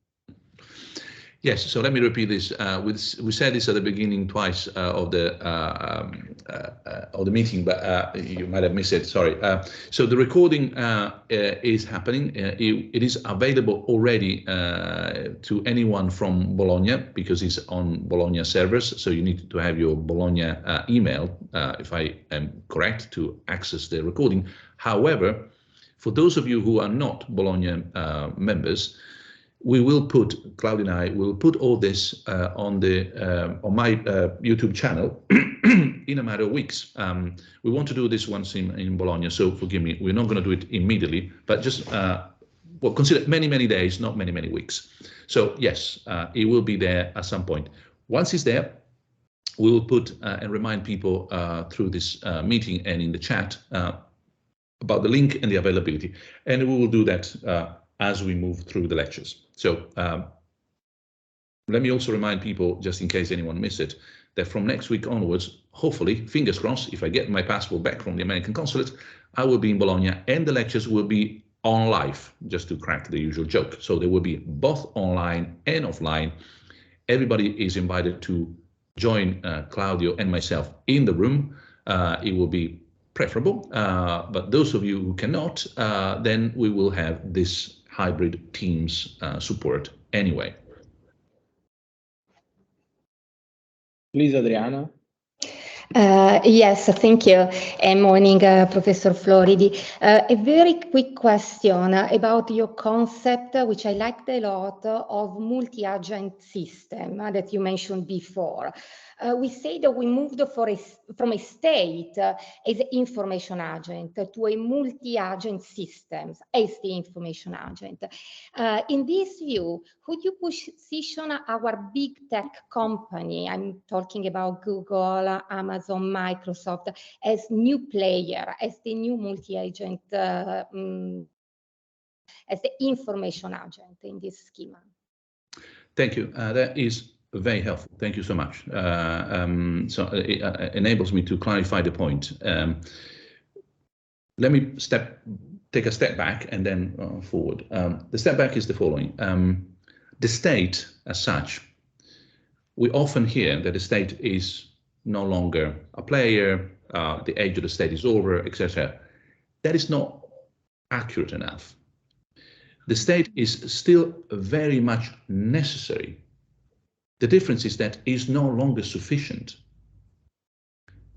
Yes, so let me repeat this. We said this at the beginning twice of the meeting, but you might have missed it. Sorry. So the recording is happening. It is available already to anyone from Bologna because it's on Bologna servers. So you need to have your Bologna email, if I am correct, to access the recording. However, for those of you who are not Bologna members, we will put, Claudia and I will put all this on my YouTube channel in a matter of weeks. We want to do this once in Bologna, so forgive me, we're not going to do it immediately, but just, well, consider many days, not many weeks. So yes, it will be there at some point. Once it's there, we will put and remind people through this meeting and in the chat about the link and the availability. And we will do that as we move through the lectures. So let me also remind people, just in case anyone missed it, that from next week onwards, hopefully, fingers crossed, if I get my passport back from the American consulate, I will be in Bologna and the lectures will be on live, just to crack the usual joke. So they will be both online and offline. Everybody is invited to join Claudio and myself in the room. It will be preferable, but those of you who cannot, then we will have this hybrid Teams support anyway. Please, Adriana. Yes, thank you. And morning, Professor Floridi. A very quick question about your concept, which I liked a lot, of multi-agent system that you mentioned before. We say that we moved from a state as an information agent to a multi-agent system as the information agent. In this view, could you position our big tech company, I'm talking about Google, Amazon, Microsoft, as new player, as the new multi-agent, as the information agent in this schema? Thank you. That is very helpful. Thank you so much. So it enables me to clarify the point. Let me take a step back and then forward. The step back is the following. The state as such, we often hear that the state is no longer a player, the age of the state is over, etc. That is not accurate enough. The state is still very much necessary. The difference is that it is no longer sufficient.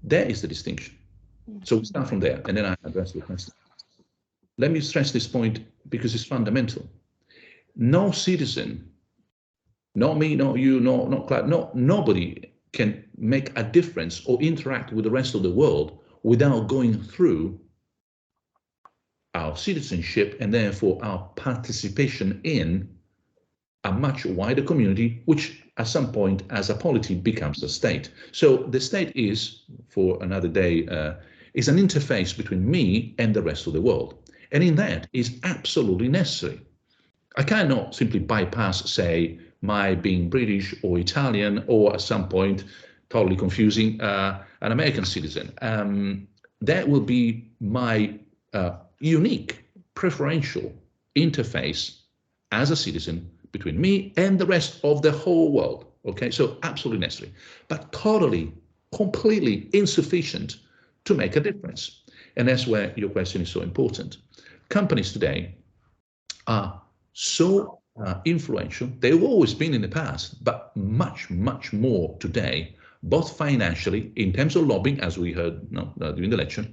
That is the distinction. So we start from there, and then I address the question. Let me stress this point because it's fundamental. No citizen, not me, not you, not Clive, nobody can make a difference or interact with the rest of the world without going through our citizenship and therefore our participation in a much wider community, which at some point as a polity becomes a state. So the state is, for another day, is an interface between me and the rest of the world. And in that is absolutely necessary. I cannot simply bypass, say, my being British or Italian, or at some point, totally confusing, an American citizen. That will be my unique, preferential interface as a citizen between me and the rest of the whole world. Okay, so absolutely necessary, but totally, completely insufficient to make a difference. And that's where your question is so important. Companies today are so influential. They've always been in the past, but much more today, both financially, in terms of lobbying, as we heard during the lecture,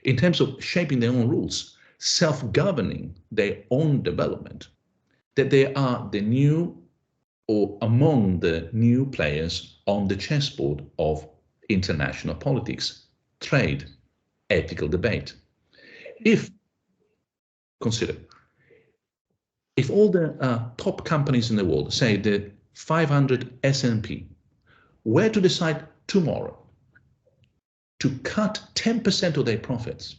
in terms of shaping their own rules, self-governing their own development, that they are the new or among the new players on the chessboard of international politics, trade, ethical debate. Consider, if all the top companies in the world, say the 500 S&P, were to decide tomorrow to cut 10% of their profits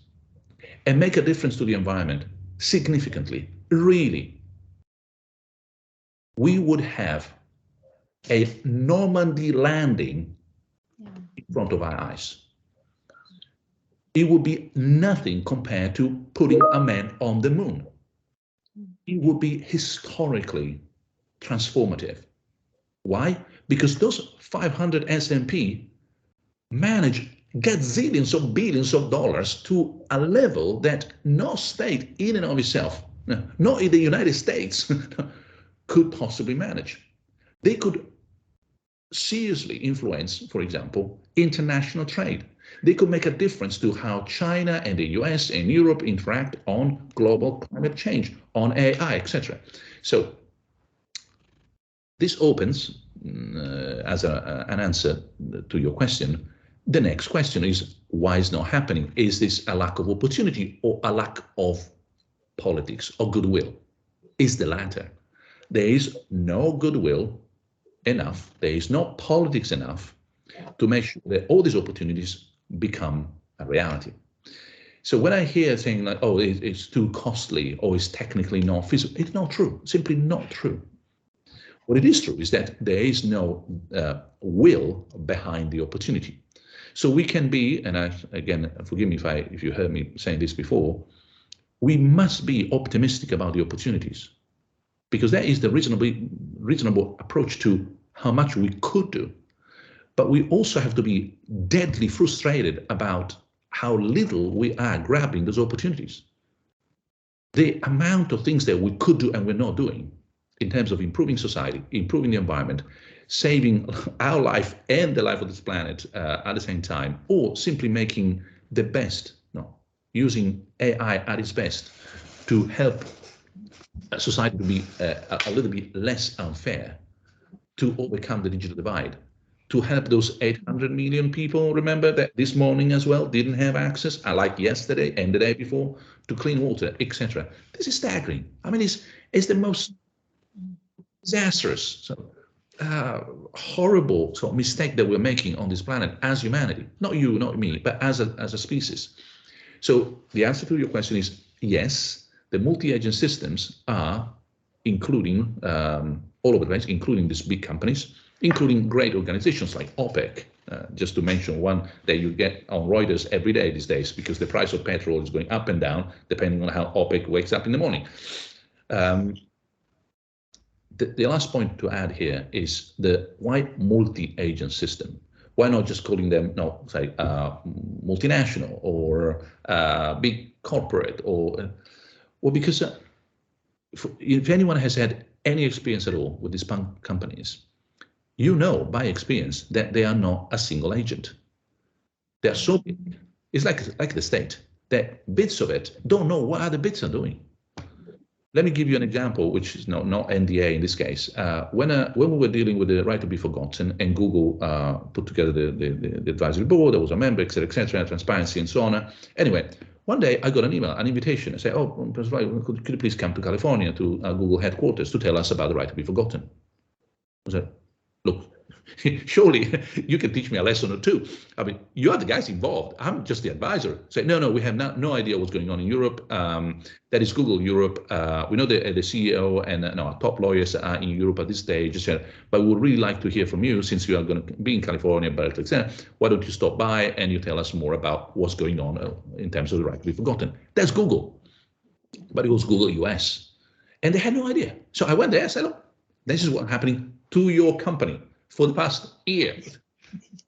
and make a difference to the environment significantly, really, we would have a Normandy landing in front of our eyes. It would be nothing compared to putting a man on the moon. it would be historically transformative. Why? Because those 500 S&P manage gazillions of billions of dollars to a level that no state in and of itself, not in the United States, could possibly manage. They could seriously influence, for example, international trade. They could make a difference to how China and the US and Europe interact on global climate change, on AI, etc. So this opens, as an answer to your question, the next question is, why is not happening? Is this a lack of opportunity or a lack of politics or goodwill? It's the latter. There is no goodwill enough, there is no politics enough to make sure that all these opportunities become a reality. So when I hear saying like, oh, it's too costly or it's technically not feasible, it's not true, simply not true. What it is true is that there is no will behind the opportunity. So we can be, and again, forgive me if you heard me saying this before, we must be optimistic about the opportunities, because that is the reasonable approach to how much we could do. But we also have to be deadly frustrated about how little we are grabbing those opportunities. The amount of things that we could do and we're not doing in terms of improving society, improving the environment, saving our life and the life of this planet at the same time, or simply making the best, using AI at its best to help society to be a little bit less unfair, to overcome the digital divide, to help those 800 million people, remember, that this morning as well didn't have access, like yesterday and the day before, to clean water, etc. This is staggering. I mean, it's the most disastrous, horrible mistake that we're making on this planet as humanity. Not you, not me, but as a species. So the answer to your question is yes, the multi-agent systems are including all over the place, including these big companies, including great organizations like OPEC, just to mention one that you get on Reuters every day these days, because the price of petrol is going up and down depending on how OPEC wakes up in the morning. The last point to add here is why multi-agent system? Why not just calling them, multinational or big corporate? Or well, because if anyone has had any experience at all with these companies, you know by experience that they are not a single agent. They are so big. It's like the state, that bits of it don't know what other bits are doing. Let me give you an example, which is not NDA in this case. When we were dealing with the right to be forgotten, and Google put together the advisory board, there was a member, et cetera, transparency and so on. Anyway, one day I got an email, an invitation. I say, oh, could you please come to California to Google headquarters to tell us about the right to be forgotten? I said, look, surely you can teach me a lesson or two. I mean, you are the guys involved. I'm just the advisor. Say, no, we have no idea what's going on in Europe. That is Google Europe. We know the CEO and our top lawyers are in Europe at this stage, but we would really like to hear from you, since you are going to be in California, Berkeley, etc. Why don't you stop by and you tell us more about what's going on in terms of the right to be forgotten? That's Google, but it was Google US, and they had no idea. So I went there. I said, look, this is what's happening to your company for the past year.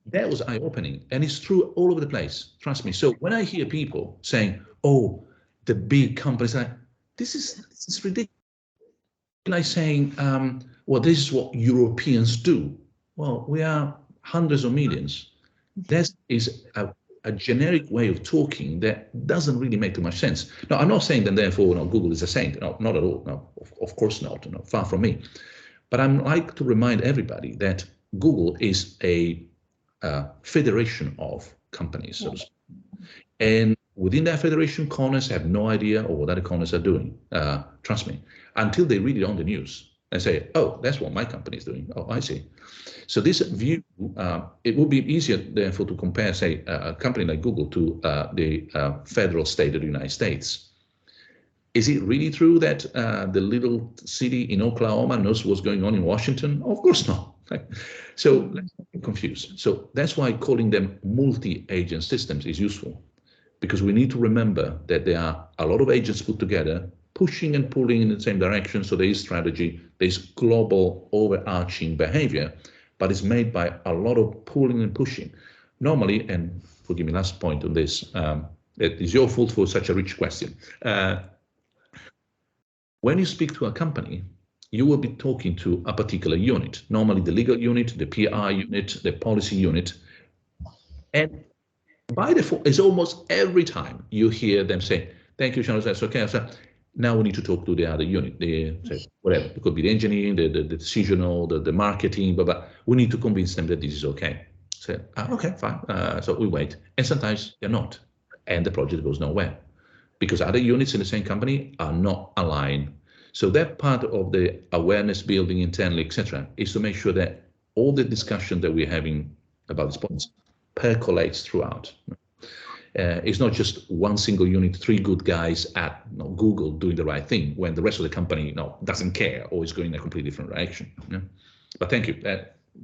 That was eye-opening, and it's true all over the place, trust me. So when I hear people saying, oh, the big companies, this is ridiculous. Like saying, well, this is what Europeans do. Well, we are hundreds of millions. That is a generic way of talking that doesn't really make too much sense. Now, I'm not saying that therefore Google is a saint. No, not at all. No, of course not. No, far from me. But I like to remind everybody that Google is a federation of companies. And within that federation, corners have no idea of what other corners are doing. Trust me, until they read it on the news and say, oh, that's what my company is doing. Oh, I see. So this view, it would be easier, therefore, to compare, say, a company like Google to the federal state of the United States. Is it really true that the little city in Oklahoma knows what's going on in Washington? Of course not. So let's not get confused. So that's why calling them multi-agent systems is useful, because we need to remember that there are a lot of agents put together pushing and pulling in the same direction. So there is strategy, there's global overarching behavior, but it's made by a lot of pulling and pushing. Normally, and forgive me, last point on this, it is your fault for such a rich question. When you speak to a company, you will be talking to a particular unit, normally the legal unit, the PR unit, the policy unit. And by default, it's almost every time you hear them say, thank you, Luciano, that's okay. So now we need to talk to the other unit, whatever. It could be the engineering, the decisional, the marketing, but we need to convince them that this is okay. So, okay, fine. So we wait. And sometimes they're not. And the project goes nowhere because other units in the same company are not aligned. So that part of the awareness building internally, etc., is to make sure that all the discussion that we're having about these points percolates throughout. It's not just one single unit, 3 good guys at Google doing the right thing when the rest of the company doesn't care or is going in a completely different direction. But thank you,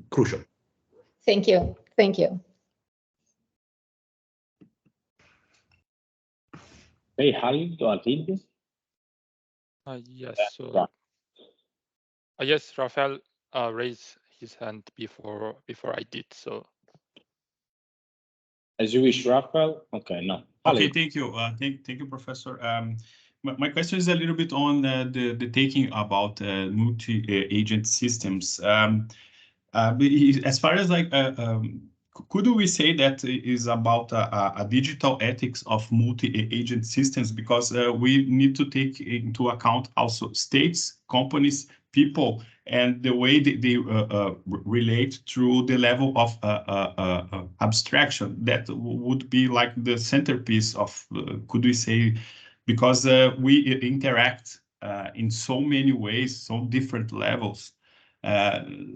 crucial. Thank you, thank you. Hey, Khalid or Adil? Yes, so yes, Rafael raised his hand before I did, so. As you wish, Rafael. Okay, no. Okay, thank you. Thank you, Professor. My question is a little bit on the thinking about multi-agent systems. As far as like, could we say that is about a digital ethics of multi-agent systems? Because we need to take into account also states, companies, people, and the way they relate through the level of abstraction that would be like the centerpiece of, could we say, because we interact in so many ways, so different levels.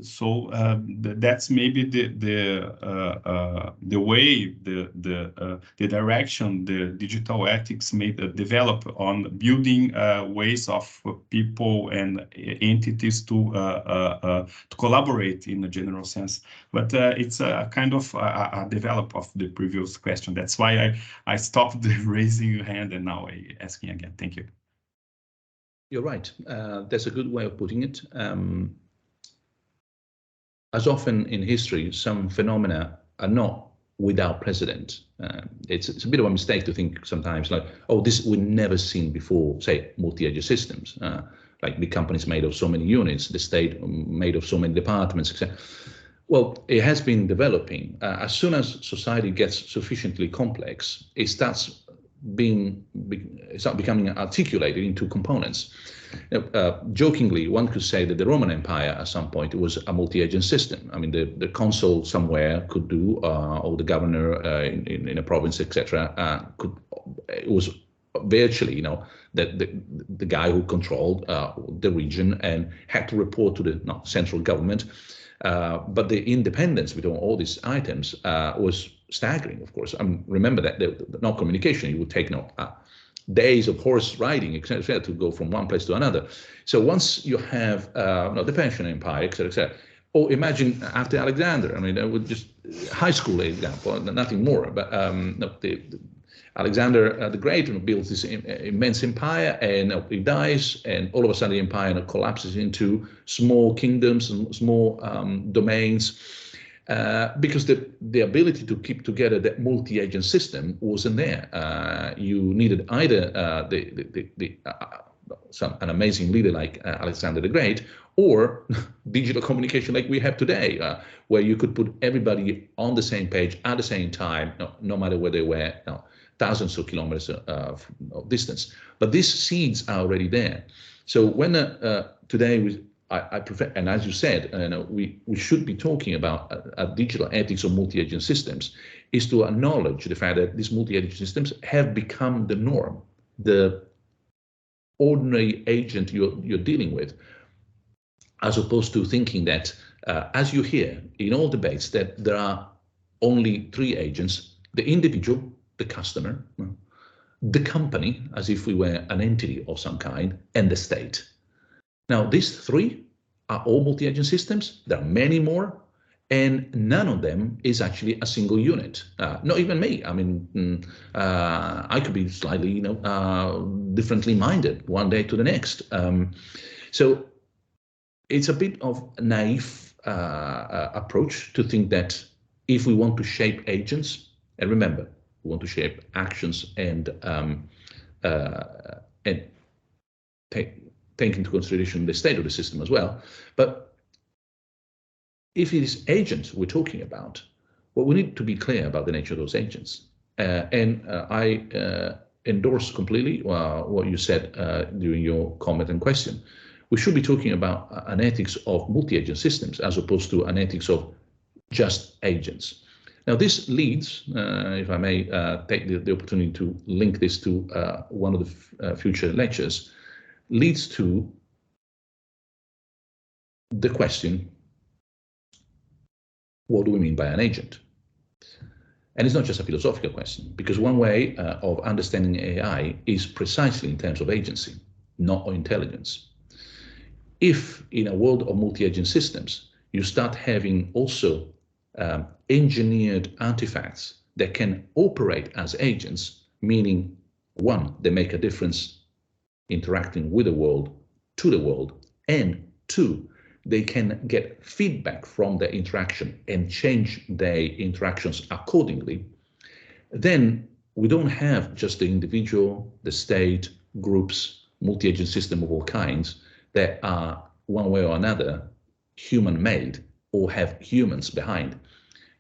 So that's maybe the way, the direction the digital ethics may develop on building ways of people and entities to collaborate in a general sense. But it's a kind of a develop of the previous question. That's why I stopped raising your hand and now I asking again. Thank you. You're right. That's a good way of putting it. As often in history, some phenomena are not without precedent. It's a bit of a mistake to think sometimes like, oh, this we've never seen before, say, multi-agent systems, like big companies made of so many units, the state made of so many departments, etc. Well, it has been developing. As soon as society gets sufficiently complex, it starts becoming articulated into components. Jokingly, one could say that the Roman Empire at some point was a multi-agent system. I mean, the consul somewhere could do, or the governor in a province, etc. It was virtually, the guy who controlled the region and had to report to the central government. But the independence between all these items was staggering, of course. I mean, remember that no communication. You would take days of horse riding, etc., to go from one place to another. So once you have the Persian Empire, etc., or imagine after Alexander. I mean, that was just high school example, nothing more. But Alexander the Great builds this immense empire, and he dies, and all of a sudden the empire collapses into small kingdoms and small domains. Because the ability to keep together that multi-agent system wasn't there. You needed either an amazing leader like Alexander the Great, or digital communication like we have today, where you could put everybody on the same page at the same time, no matter where they were, thousands of kilometers of distance. But these seeds are already there. So when today I prefer, and as you said, we should be talking about a digital ethics of multi-agent systems, is to acknowledge the fact that these multi-agent systems have become the norm, the ordinary agent you're dealing with, as opposed to thinking that, as you hear in all debates, that there are only 3 agents: the individual, the customer, the company, as if we were an entity of some kind, and the state. Now, these 3 are all multi-agent systems. There are many more, and none of them is actually a single unit. Not even me. I mean, I could be slightly, differently minded one day to the next. So it's a bit of a naive approach to think that if we want to shape agents, and remember, we want to shape actions and take into consideration the state of the system as well. But if it is agents we're talking about, well, we need to be clear about the nature of those agents. I endorse completely what you said during your comment and question. We should be talking about an ethics of multi-agent systems as opposed to an ethics of just agents. Now, this leads, if I may take the opportunity to link this to one of the future lectures, leads to the question, what do we mean by an agent? And it's not just a philosophical question, because one way of understanding AI is precisely in terms of agency, not of intelligence. If in a world of multi-agent systems, you start having also engineered artifacts that can operate as agents, meaning one, they make a difference interacting with the world, to the world, and two, they can get feedback from the interaction and change their interactions accordingly, then we don't have just the individual, the state, groups, multi-agent system of all kinds that are one way or another human-made or have humans behind.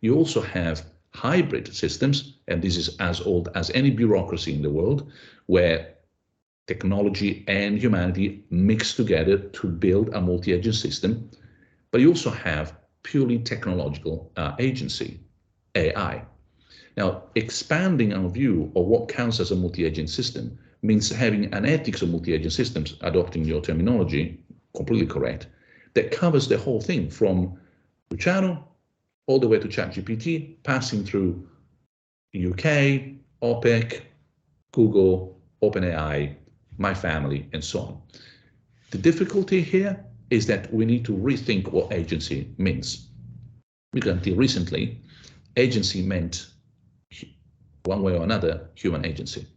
You also have hybrid systems, and this is as old as any bureaucracy in the world, where technology and humanity mix together to build a multi-agent system. But you also have purely technological agency, AI. Now, expanding our view of what counts as a multi-agent system means having an ethics of multi-agent systems, adopting your terminology, completely correct, that covers the whole thing from Luciano all the way to ChatGPT, passing through UK, OPEC, Google, OpenAI, my family, and so on. The difficulty here is that we need to rethink what agency means. Because until recently, agency meant one way or another human agency,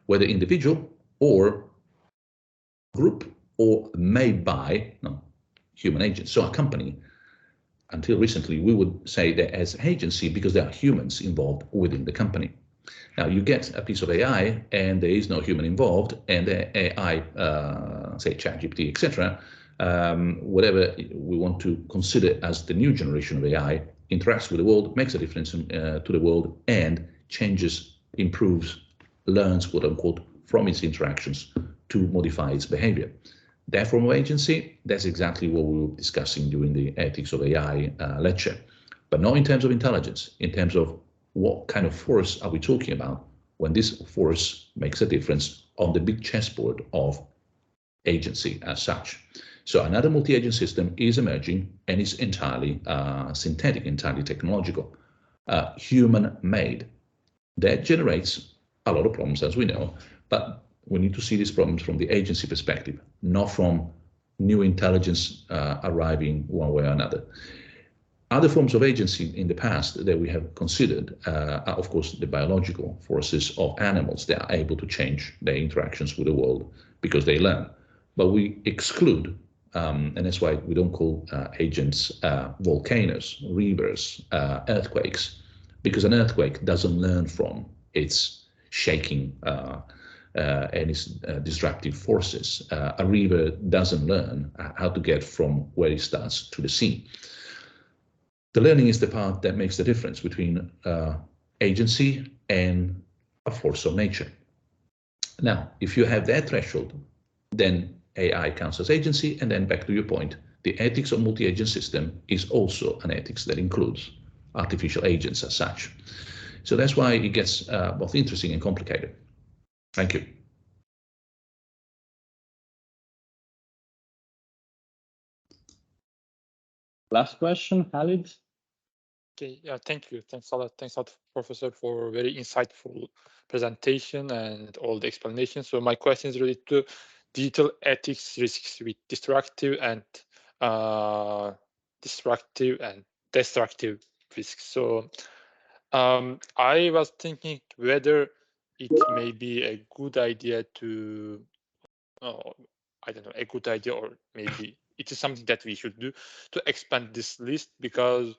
whether individual or group or made by human agents. So a company, until recently, we would say that as agency because there are humans involved within the company. Now you get a piece of AI and there is no human involved, and the AI, say ChatGPT, etc., whatever we want to consider as the new generation of AI, interacts with the world, makes a difference to the world, and changes, improves, learns, quote unquote, from its interactions to modify its behavior. That form of agency, that's exactly what we were discussing during the ethics of AI lecture, but not in terms of intelligence, in terms of what kind of force are we talking about when this force makes a difference on the big chessboard of agency as such. So another multi-agent system is emerging and is entirely synthetic, entirely technological, human-made. That generates a lot of problems, as we know, but we need to see these problems from the agency perspective, not from new intelligence arriving one way or another. Other forms of agency in the past that we have considered are, of course, the biological forces of animals that are able to change their interactions with the world because they learn. But we exclude, and that's why we don't call agents volcanoes, rivers, earthquakes, because an earthquake doesn't learn from its shaking and its disruptive forces. A river doesn't learn how to get from where it starts to the sea. The learning is the part that makes the difference between agency and a force of nature. Now, if you have that threshold, then AI counts as agency, and then back to your point, the ethics of multi-agent system is also an ethics that includes artificial agents as such. So that's why it gets both interesting and complicated. Thank you. Last question, Khalid. Okay, yeah, thank you. Thanks a lot. Thanks a lot, Professor, for a very insightful presentation and all the explanations. So my question is related to digital ethics risks with destructive and destructive risks. So I was thinking whether it may be a good idea to, I don't know, a good idea, or maybe it is something that we should do to expand this list, because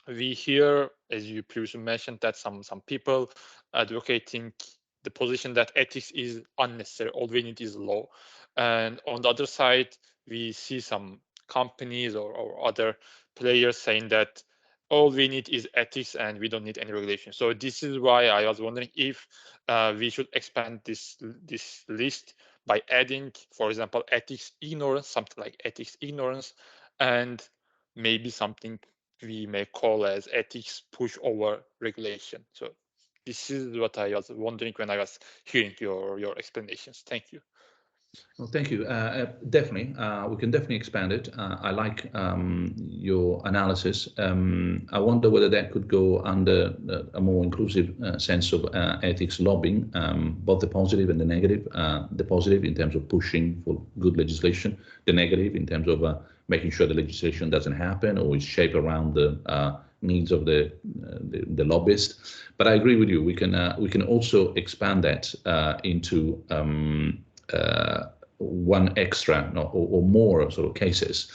we hear, as you previously mentioned, that some people advocating the position that ethics is unnecessary, all we need is law. And on the other side, we see some companies or other players saying that all we need is ethics and we don't need any regulation. So this is why I was wondering if we should expand this list by adding, for example, ethics ignorance, something like ethics ignorance, and maybe something we may call as ethics push over regulation. So this is what I was wondering when I was hearing your explanations. Thank you. Well, thank you. Definitely, we can definitely expand it. I like your analysis. I wonder whether that could go under a more inclusive sense of ethics lobbying, both the positive and the negative. The positive in terms of pushing for good legislation, the negative in terms of making sure the legislation doesn't happen or is shaped around the needs of the lobbyist. But I agree with you. We can also expand that into one extra or more sort of cases.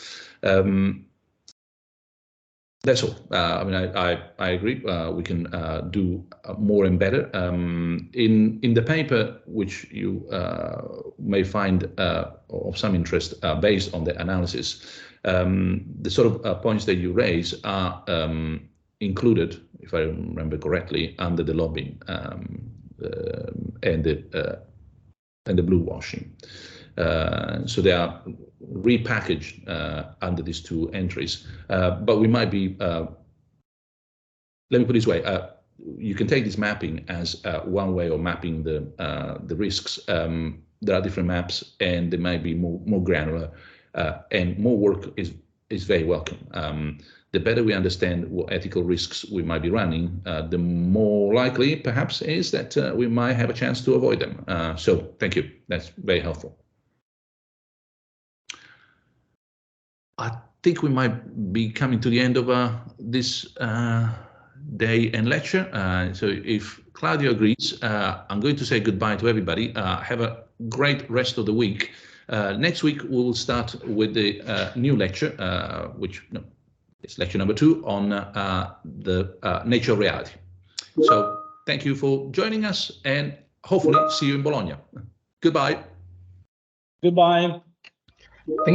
That's all. I mean, I agree. We can do more and better. In the paper, which you may find of some interest based on the analysis, the sort of points that you raise are included, if I remember correctly, under the lobbying and the blue washing. So they are repackaged under these two entries. But we might be, let me put it this way, you can take this mapping as one way of mapping the risks. There are different maps and they might be more granular, and more work is very welcome. The better we understand what ethical risks we might be running, the more likely perhaps is that we might have a chance to avoid them. So thank you, that's very helpful. I think we might be coming to the end of this day and lecture. So if Claudio agrees, I'm going to say goodbye to everybody. Have a great rest of the week. Next week, we will start with the new lecture, which it's lecture number 2 on the nature of reality. So thank you for joining us and hopefully see you in Bologna. Goodbye. Goodbye. Thank